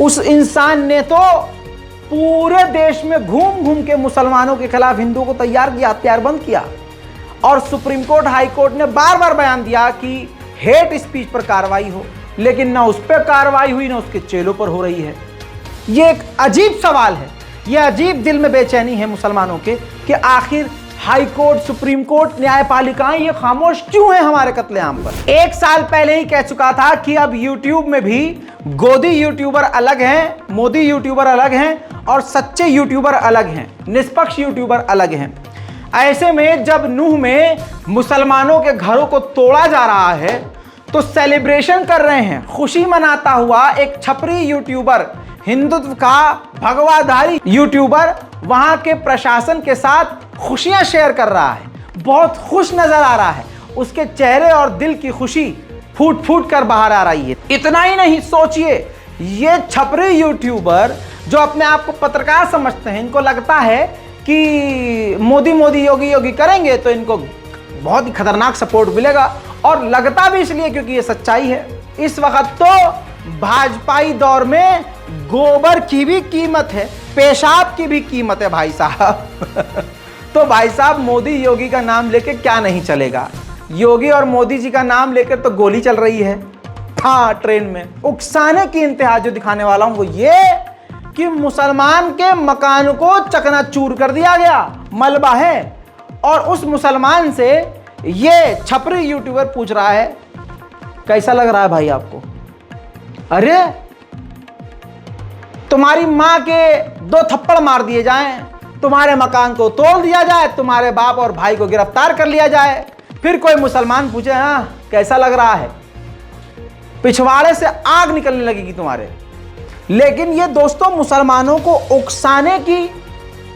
उस इंसान ने तो पूरे देश में घूम घूम के मुसलमानों के खिलाफ हिंदुओं को तैयार किया, हथियारबंद किया। और सुप्रीम कोर्ट, हाई कोर्ट ने बार बार बयान दिया कि हेट स्पीच पर कार्रवाई हो, लेकिन ना उस पर कार्रवाई हुई, ना उसके चेलों पर हो रही है। यह एक अजीब सवाल है, यह अजीब दिल में बेचैनी है मुसलमानों के कि आखिर हाई कोर्ट, सुप्रीम कोर्ट, न्यायपालिकाएं ये खामोश क्यों हैं हमारे कत्लेआम पर। एक साल पहले ही कह चुका था कि अब यूट्यूब में भी गोदी यूट्यूबर अलग हैं, मोदी यूट्यूबर अलग हैं और सच्चे यूट्यूबर अलग हैं, निष्पक्ष यूट्यूबर अलग हैं। ऐसे में जब नूह में मुसलमानों के घरों को तोड़ा जा रहा है तो सेलिब्रेशन कर रहे हैं, खुशी मनाता हुआ एक छपरी यूट्यूबर, हिंदुत्व का भगवाधारी यूट्यूबर वहां के प्रशासन के साथ खुशियां शेयर कर रहा है, बहुत खुश नजर आ रहा है। उसके चेहरे और दिल की खुशी फूट फूट कर बाहर आ रही है। इतना ही नहीं, सोचिए ये छपरी यूट्यूबर जो अपने आप को पत्रकार समझते हैं, इनको लगता है कि मोदी मोदी योगी योगी करेंगे तो इनको बहुत ही खतरनाक सपोर्ट मिलेगा, और लगता भी इसलिए क्योंकि ये सच्चाई है। इस वक्त तो भाजपाई दौर में गोबर की भी कीमत है, पेशाब की भी कीमत है भाई साहब। तो भाई साहब मोदी योगी का नाम लेके क्या नहीं चलेगा। योगी और मोदी जी का नाम लेकर तो गोली चल रही है हाँ ट्रेन में। उकसाने की इंतहा जो दिखाने वाला हूं वो ये कि मुसलमान के मकान को चकनाचूर कर दिया गया, मलबा है, और उस मुसलमान से ये छपरी यूट्यूबर पूछ रहा है कैसा लग रहा है भाई आपको। अरे तुम्हारी मां के 2 थप्पड़ मार दिए जाएं, तुम्हारे मकान को तोड़ दिया जाए, तुम्हारे बाप और भाई को गिरफ्तार कर लिया जाए, फिर कोई मुसलमान पूछे हाँ कैसा लग रहा है, पिछवाड़े से आग निकलने लगेगी तुम्हारे। लेकिन ये दोस्तों मुसलमानों को उकसाने की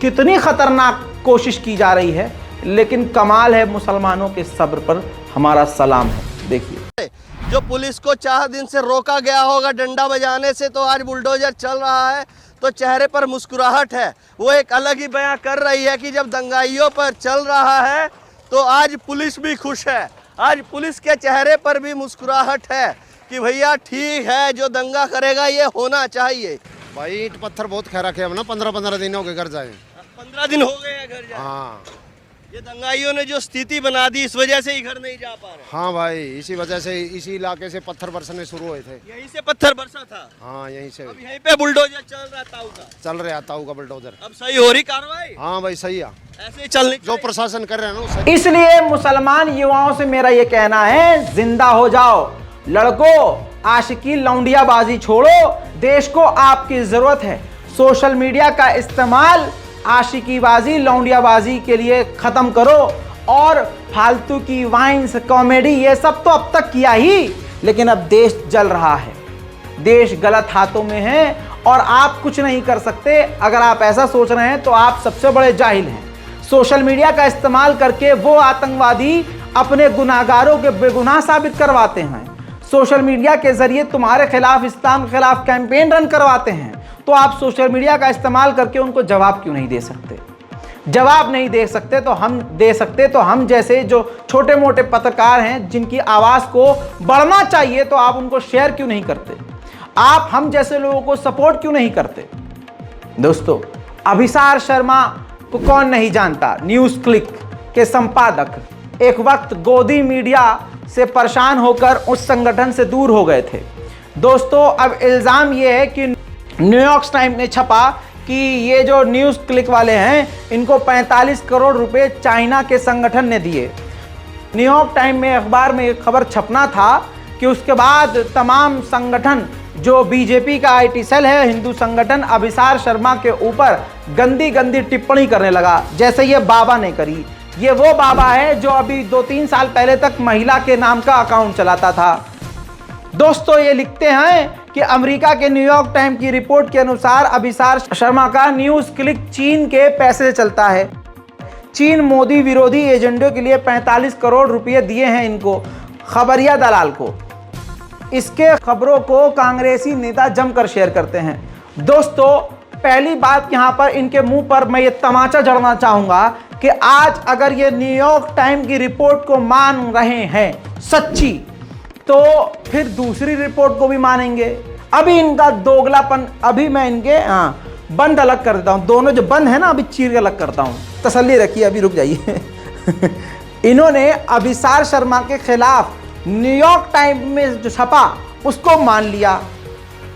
कितनी खतरनाक कोशिश की जा रही है, लेकिन कमाल है मुसलमानों के सब्र पर हमारा सलाम है। देखिए जो पुलिस को 4 दिन से रोका गया होगा डंडा बजाने से, तो आज बुलडोजर चल रहा है तो चेहरे पर मुस्कुराहट है। वो एक अलग ही बयां कर रही है कि जब दंगाइयों पर चल रहा है तो आज पुलिस भी खुश है, आज पुलिस के चेहरे पर भी मुस्कुराहट है कि भैया ठीक है, जो दंगा करेगा ये होना चाहिए। भाई ईंट पत्थर बहुत खा रखे हम ना, 15-15 दिन हो गए घर जाए। 15 दिन हो गए घर जाए। हाँ, ये दंगाइयों ने जो स्थिति बना दी, इस वजह से ही घर नहीं जा पा रहे। हाँ भाई, इसी वजह से इसी इलाके से पत्थर बरसने शुरू हुए थे। यहीं से पत्थर बरसा था। हाँ यहीं से। अब यहीं पे बुलडोजर चल रहा ताऊ का। चल रहा ताऊ का बुलडोजर। अब सही हो रही कार्रवाई। हाँ भाई सही है, ऐसे ही चलने जो प्रशासन कर रहे हैं ना। इसलिए मुसलमान युवाओं से मेरा ये कहना है, जिंदा हो जाओ लड़को, आशिकी लौंडियाबाजी छोड़ो, देश को आपकी जरूरत है। सोशल मीडिया का इस्तेमाल आशिकीबाजी, लौंडियाबाजी के लिए खत्म करो, और फालतू की वाइन्स, कॉमेडी ये सब तो अब तक किया ही, लेकिन अब देश जल रहा है, देश गलत हाथों में है और आप कुछ नहीं कर सकते। अगर आप ऐसा सोच रहे हैं तो आप सबसे बड़े जाहिल हैं। सोशल मीडिया का इस्तेमाल करके वो आतंकवादी अपने गुनाहगारों के बेगुनाह साबित करवाते हैं, सोशल मीडिया के जरिए तुम्हारे खिलाफ, इस्लाम के खिलाफ कैंपेन रन करवाते हैं। तो आप सोशल मीडिया का इस्तेमाल करके उनको जवाब क्यों नहीं दे सकते? जवाब नहीं दे सकते तो हम दे सकते, तो हम जैसे जो छोटे मोटे पत्रकार हैं जिनकी आवाज़ को बढ़ना चाहिए, तो आप उनको शेयर क्यों नहीं करते? आप हम जैसे लोगों को सपोर्ट क्यों नहीं करते? दोस्तों, अभिसार शर्मा को कौन नहीं जानता। न्यूज़ क्लिक के संपादक एक वक्त गोदी मीडिया से परेशान होकर उस संगठन से दूर हो गए थे। दोस्तों, अब इल्ज़ाम ये है कि न्यूयॉर्क टाइम्स ने छपा कि ये जो न्यूज़ क्लिक वाले हैं इनको 45 करोड़ रुपए चाइना के संगठन ने दिए। न्यूयॉर्क टाइम्स में अखबार में एक खबर छपना था कि उसके बाद तमाम संगठन, जो बीजेपी का आईटी सेल है, हिंदू संगठन, अभिसार शर्मा के ऊपर गंदी गंदी टिप्पणी करने लगा, जैसे ये बाबा ने करी। ये वो बाबा है जो अभी 2-3 साल पहले तक महिला के नाम का अकाउंट चलाता था। दोस्तों, ये लिखते हैं कि अमेरिका के न्यूयॉर्क टाइम्स की रिपोर्ट के अनुसार अभिसार शर्मा का न्यूज़ क्लिक चीन के पैसे से चलता है। चीन मोदी विरोधी एजेंडों के लिए 45 करोड़ रुपए दिए हैं इनको, खबरिया दलाल को। इसके खबरों को कांग्रेसी नेता जमकर शेयर करते हैं। दोस्तों, पहली बात यहां पर इनके मुंह पर मैं ये तमाचा जड़ना चाहूंगा कि आज अगर ये न्यूयॉर्क टाइम्स की रिपोर्ट को मान रहे हैं सच्ची, तो फिर दूसरी रिपोर्ट को भी मानेंगे। अभी इनका दोगलापन, अभी मैं इनके बंद अलग कर देता हूं। दोनों जो बंद है ना, अभी चीर के अलग करता हूं। तसल्ली रखिए, अभी रुक जाइए। इन्होंने अभिसार शर्मा के खिलाफ न्यूयॉर्क टाइम्स में जो छपा उसको मान लिया।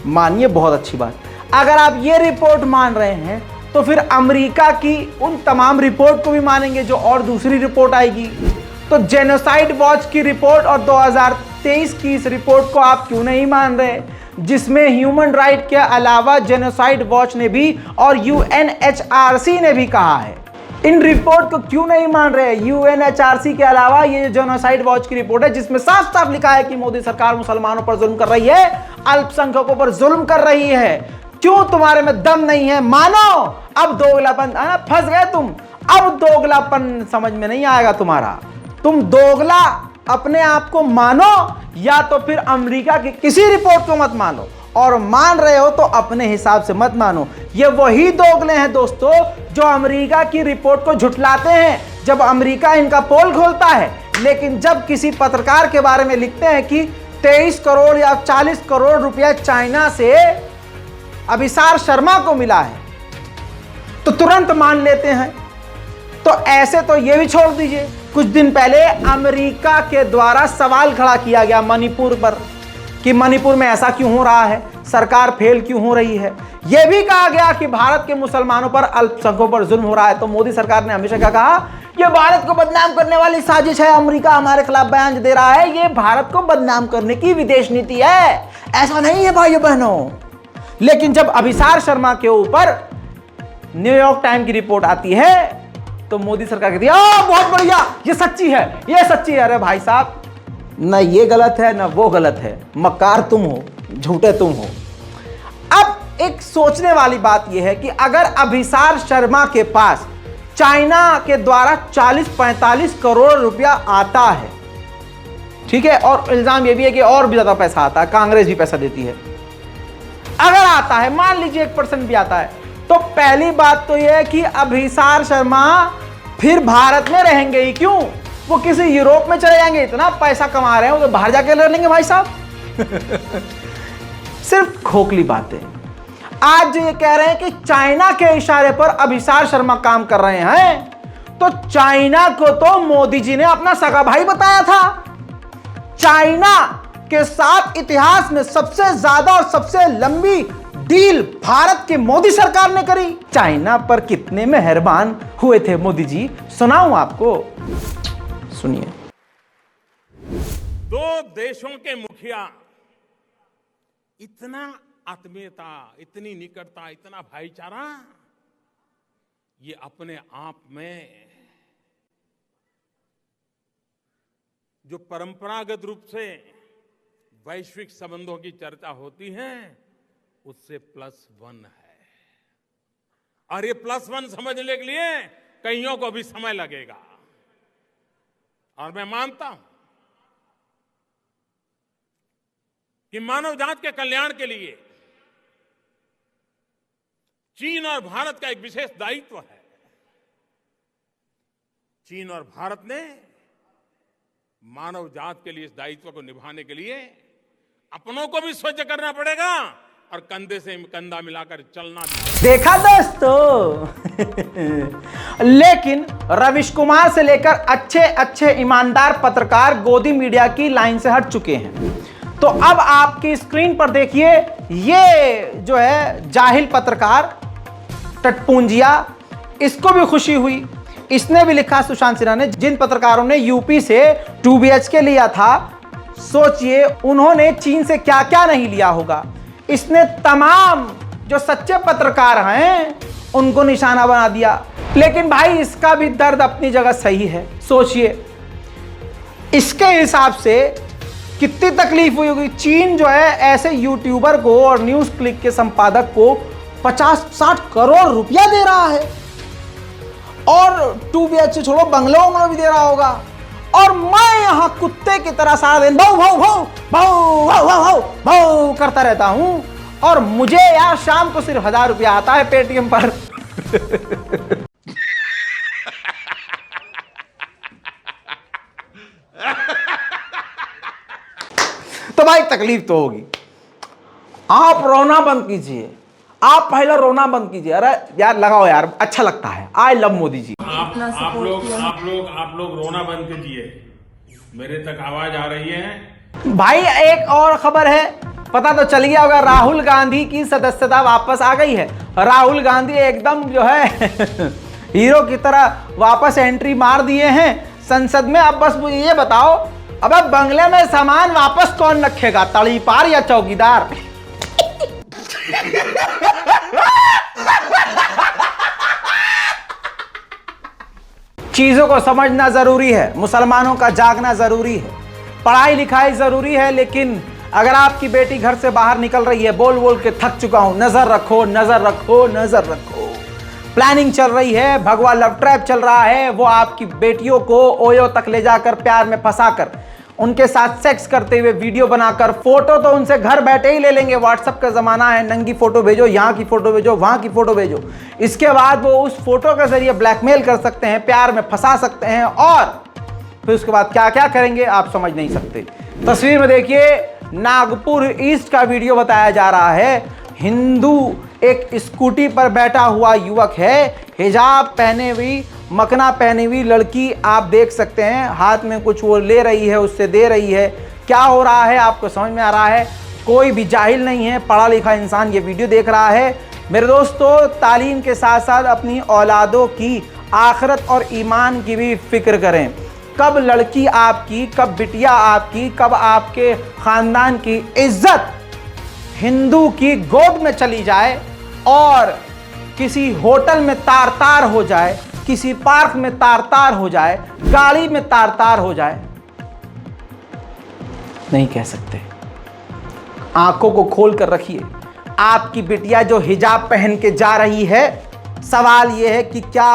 मानिए, बहुत अच्छी बात। अगर आप ये रिपोर्ट मान रहे हैं तो फिर अमेरिका की उन तमाम रिपोर्ट को भी मानेंगे जो और दूसरी रिपोर्ट आएगी। तो जेनोसाइड वॉच की रिपोर्ट और 2023 की इस रिपोर्ट को आप क्यों नहीं मान रहे, जिसमें ह्यूमन राइट के अलावा जेनोसाइड वॉच ने भी और यूएनएचआरसी ने भी कहा है। इन रिपोर्ट को क्यों नहीं मान रहे? यूएनएचआरसी के अलावा ये जेनोसाइड वॉच की रिपोर्ट है जिसमें साफ साफ लिखा है कि मोदी सरकार मुसलमानों पर जुल्म कर रही है, अल्पसंख्यकों पर जुल्म कर रही है। क्यों तुम्हारे में दम नहीं है? मानो। अब दोगलापन, फंस गए तुम। अब दोगलापन समझ में नहीं आएगा तुम्हारा। तुम दोगला अपने आप को मानो या तो फिर अमेरिका की किसी रिपोर्ट को मत मानो, और मान रहे हो तो अपने हिसाब से मत मानो। ये वही दोगले हैं दोस्तों जो अमेरिका की रिपोर्ट को झुठलाते हैं जब अमेरिका इनका पोल खोलता है, लेकिन जब किसी पत्रकार के बारे में लिखते हैं कि 23 करोड़ या 40 करोड़ रुपया चाइना से अभिसार शर्मा को मिला है तो तुरंत मान लेते हैं। तो ऐसे तो ये भी छोड़ दीजिए, कुछ दिन पहले अमेरिका के द्वारा सवाल खड़ा किया गया मणिपुर पर कि मणिपुर में ऐसा क्यों हो रहा है, सरकार फेल क्यों हो रही है। यह भी कहा गया कि भारत के मुसलमानों पर, अल्पसंख्यकों पर जुल्म हो रहा है। तो मोदी सरकार ने हमेशा क्या कहा? यह भारत को बदनाम करने वाली साजिश है, अमेरिका हमारे खिलाफ बयान दे रहा है, यह भारत को बदनाम करने की विदेश नीति है। ऐसा नहीं है भाइयों बहनों। लेकिन जब अभिसार शर्मा के ऊपर न्यूयॉर्क टाइम्स की रिपोर्ट आती है तो मोदी सरकार कहती है बहुत बढ़िया, ये सच्ची है, ये सच्ची है। अरे भाई साहब, ना ये गलत है ना वो गलत है, मक्कार तुम हो, झूठे तुम हो। अब एक सोचने वाली बात यह है कि अगर अभिसार शर्मा के पास चाइना के द्वारा 40-45 करोड़ रुपया आता है, ठीक है, और इल्जाम यह भी है कि और भी ज्यादा पैसा आता है, कांग्रेस भी पैसा देती है। अगर आता है, मान लीजिए 1% भी आता है, तो पहली बात तो यह है कि अभिसार शर्मा फिर भारत में रहेंगे ही क्यों? वो किसी यूरोप में चले जाएंगे, इतना पैसा कमा रहे हैं, वो तो बाहर जाके रह लेंगे भाई साहब। सिर्फ खोखली बातें। आज जो ये कह रहे हैं कि चाइना के इशारे पर अभिसार शर्मा काम कर रहे हैं, तो चाइना को तो मोदी जी ने अपना सगा भाई बताया था। चाइना के साथ इतिहास में सबसे ज्यादा और सबसे लंबी डील भारत की मोदी सरकार ने करी। चाइना पर कितने मेहरबान हुए थे मोदी जी, सुनाऊं आपको, सुनिए। दो देशों के मुखिया इतना आत्मीयता, इतनी निकटता, इतना भाईचारा, ये अपने आप में जो परंपरागत रूप से वैश्विक संबंधों की चर्चा होती है उससे +1 है। और ये +1 समझने के लिए कईयों को भी समय लगेगा। और मैं मानता हूं कि मानव जात के कल्याण के लिए चीन और भारत का एक विशेष दायित्व है। चीन और भारत ने मानव जात के लिए इस दायित्व को निभाने के लिए अपनों को भी स्वच्छ करना पड़ेगा और कंधे से कंधा मिलाकर चलना। देखा दोस्तों। लेकिन रविश कुमार से लेकर अच्छे अच्छे ईमानदार पत्रकार गोदी मीडिया की लाइन से हट चुके हैं। तो अब आपकी स्क्रीन पर देखिए, ये जो है जाहिल पत्रकार टटपूंजिया, इसको भी खुशी हुई। इसने भी लिखा, सुशांत सिन्हा ने, जिन पत्रकारों ने यूपी से 2 BHK लिया था, सोचिए उन्होंने चीन से क्या क्या नहीं लिया होगा। इसने तमाम जो सच्चे पत्रकार हैं उनको निशाना बना दिया। लेकिन भाई इसका भी दर्द अपनी जगह सही है। सोचिए इसके हिसाब से कितनी तकलीफ हुई होगी। चीन जो है ऐसे यूट्यूबर को और न्यूज क्लिक के संपादक को 50-60 करोड़ रुपया दे रहा है, और 2 BHK छोड़ो बंगलों में भी दे रहा होगा। और मैं यहां कुत्ते की तरह सारा दिन भाऊ भाऊ भाऊ भाऊ भाऊ भाऊ भाऊ करता रहता हूं, और मुझे यार शाम को सिर्फ 1000 रुपया आता है पेटीएम पर। तो भाई तकलीफ तो होगी। आप रोना बंद कीजिए, आप पहले रोना बंद कीजिए। अरे यार लगाओ यार, अच्छा लगता है। I love Modi ji. आप लोग रोना बंद कीजिए, मेरे तक आवाज आ रही है। भाई एक और खबर है, पता तो चल गया होगा, राहुल गांधी की सदस्यता वापस आ गई है। राहुल गांधी एकदम जो है हीरो की तरह वापस एंट्री मार दिए हैं संसद में। अब बस मुझे ये बताओ, अब बंगले में सामान वापस कौन रखेगा, तड़ीपार या चौकीदार? चीजों को समझना जरूरी है, मुसलमानों का जागना जरूरी है, पढ़ाई लिखाई जरूरी है। लेकिन अगर आपकी बेटी घर से बाहर निकल रही है, बोल बोल के थक चुका हूं, नजर रखो नजर रखो नजर रखो। प्लानिंग चल रही है, भगवा लव ट्रैप चल रहा है। वो आपकी बेटियों को ओयो तक ले जाकर प्यार में फंसाकर उनके साथ सेक्स करते हुए वीडियो बनाकर, फोटो तो उनसे घर बैठे ही ले लेंगे। व्हाट्सएप का जमाना है, नंगी फोटो भेजो, यहाँ की फोटो भेजो, वहां की फोटो भेजो। इसके बाद वो उस फोटो के जरिए ब्लैकमेल कर सकते हैं, प्यार में फंसा सकते हैं, और फिर उसके बाद क्या क्या करेंगे आप समझ नहीं सकते। तस्वीर में देखिए, नागपुर ईस्ट का वीडियो बताया जा रहा है। हिंदू एक स्कूटी पर बैठा हुआ युवक है, हिजाब पहने हुई, मखना पहनी हुई लड़की आप देख सकते हैं, हाथ में कुछ वो ले रही है, उससे दे रही है। क्या हो रहा है आपको समझ में आ रहा है? कोई भी जाहिल नहीं है, पढ़ा लिखा इंसान ये वीडियो देख रहा है। मेरे दोस्तों, तालीम के साथ साथ अपनी औलादों की आखिरत और ईमान की भी फिक्र करें। कब लड़की आपकी, कब बिटिया आपकी, कब आपके ख़ानदान की इज्जत हिंदू की गोद में चली जाए और किसी होटल में तार तार हो जाए, किसी पार्क में तार तार हो जाए, गाड़ी में तार तार हो जाए, नहीं कह सकते। आंखों को खोल कर रखिए। आपकी बिटिया जो हिजाब पहन के जा रही है, सवाल यह है कि क्या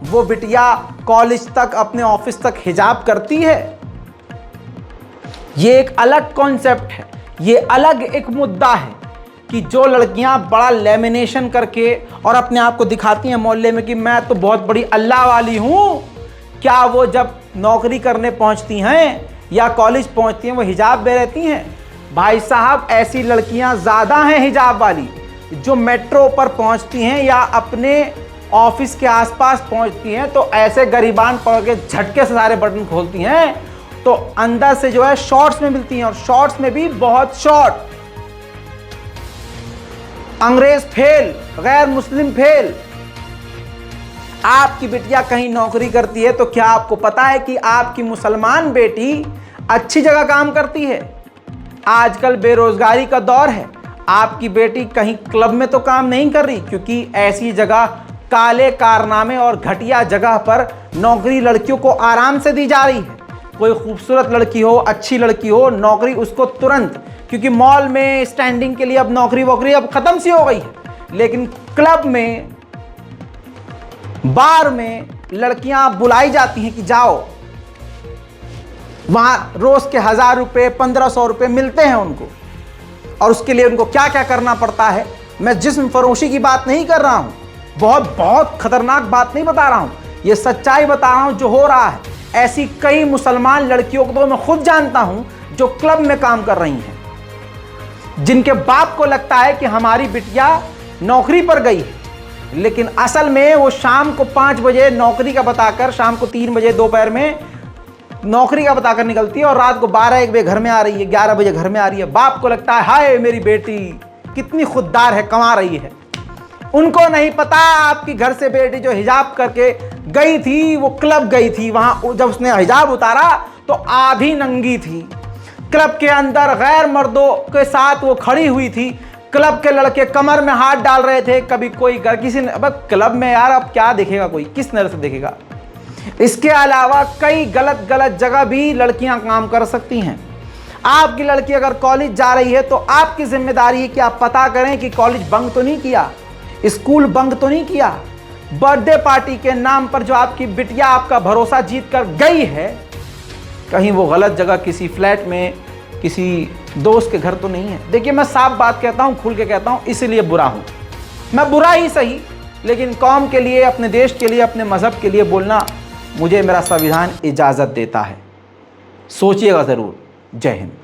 वो बिटिया कॉलेज तक, अपने ऑफिस तक हिजाब करती है? ये एक अलग कॉन्सेप्ट है, ये अलग एक मुद्दा है कि जो लड़कियां बड़ा लेमिनेशन करके और अपने आप को दिखाती हैं मोहल्ले में कि मैं तो बहुत बड़ी अल्लाह वाली हूं, क्या वो जब नौकरी करने पहुंचती हैं या कॉलेज पहुंचती हैं वो हिजाब में रहती हैं? भाई साहब, ऐसी लड़कियां ज़्यादा हैं हिजाब वाली, जो मेट्रो पर पहुंचती हैं या अपने ऑफिस के आसपास पहुंचती हैं तो ऐसे गरीबान पकड़ के झटके से सारे बटन खोलती हैं तो अंदर से जो है शॉर्ट्स में मिलती हैं, और शॉर्ट्स में भी बहुत शॉर्ट। अंग्रेज फेल, गैर मुस्लिम फेल। आपकी बिटिया कहीं नौकरी करती है तो क्या आपको पता है कि आपकी मुसलमान बेटी अच्छी जगह काम करती है? आजकल बेरोजगारी का दौर है, आपकी बेटी कहीं क्लब में तो काम नहीं कर रही, क्योंकि ऐसी जगह, काले कारनामे और घटिया जगह पर नौकरी लड़कियों को आराम से दी जा रही है। कोई खूबसूरत लड़की हो, अच्छी लड़की हो, नौकरी उसको तुरंत, क्योंकि मॉल में स्टैंडिंग के लिए अब नौकरी वोकरी अब खत्म सी हो गई है। लेकिन क्लब में, बार में लड़कियां बुलाई जाती हैं कि जाओ, वहां रोज के 1000 रुपये, 1500 रुपये मिलते हैं उनको, और उसके लिए उनको क्या क्या करना पड़ता है। मैं जिस्म फरोशी की बात नहीं कर रहा हूं, बहुत खतरनाक बात नहीं बता रहा हूं, ये सच्चाई बता रहा हूं जो हो रहा है। ऐसी कई मुसलमान लड़कियों को तो मैं खुद जानता हूं जो क्लब में काम कर रही हैं। जिनके बाप को लगता है कि हमारी बिटिया नौकरी पर गई है, लेकिन असल में वो शाम को 5 बजे नौकरी का बताकर, शाम को 3 बजे दोपहर में नौकरी का बताकर निकलती है और रात को 12-1 बजे घर में आ रही है, 11 बजे घर में आ रही है। बाप को लगता है हाय मेरी बेटी कितनी खुददार है, कमा रही है। उनको नहीं पता आपकी घर से बेटी जो हिजाब करके गई थी वो क्लब गई थी, वहां जब उसने हिजाब उतारा तो आधी नंगी थी। क्लब के अंदर गैर मर्दों के साथ वो खड़ी हुई थी। क्लब के लड़के कमर में हाथ डाल रहे थे, कभी कोई किसी ने, अब क्लब में यार अब क्या देखेगा कोई, किस नजर से देखेगा। इसके अलावा कई गलत गलत जगह भी लड़कियां काम कर सकती हैं। आपकी लड़की अगर कॉलेज जा रही है तो आपकी जिम्मेदारी है कि आप पता करें कि कॉलेज बंक तो नहीं किया, स्कूल बंक तो नहीं किया। बर्थडे पार्टी के नाम पर जो आपकी बिटिया आपका भरोसा जीत कर गई है, कहीं वो गलत जगह किसी फ्लैट में किसी दोस्त के घर तो नहीं है। देखिए मैं साफ बात कहता हूं, खुल के कहता हूं, इसलिए बुरा हूं। मैं बुरा ही सही, लेकिन कौम के लिए, अपने देश के लिए, अपने मजहब के लिए बोलना मुझे मेरा संविधान इजाज़त देता है। सोचिएगा ज़रूर। जय हिंद।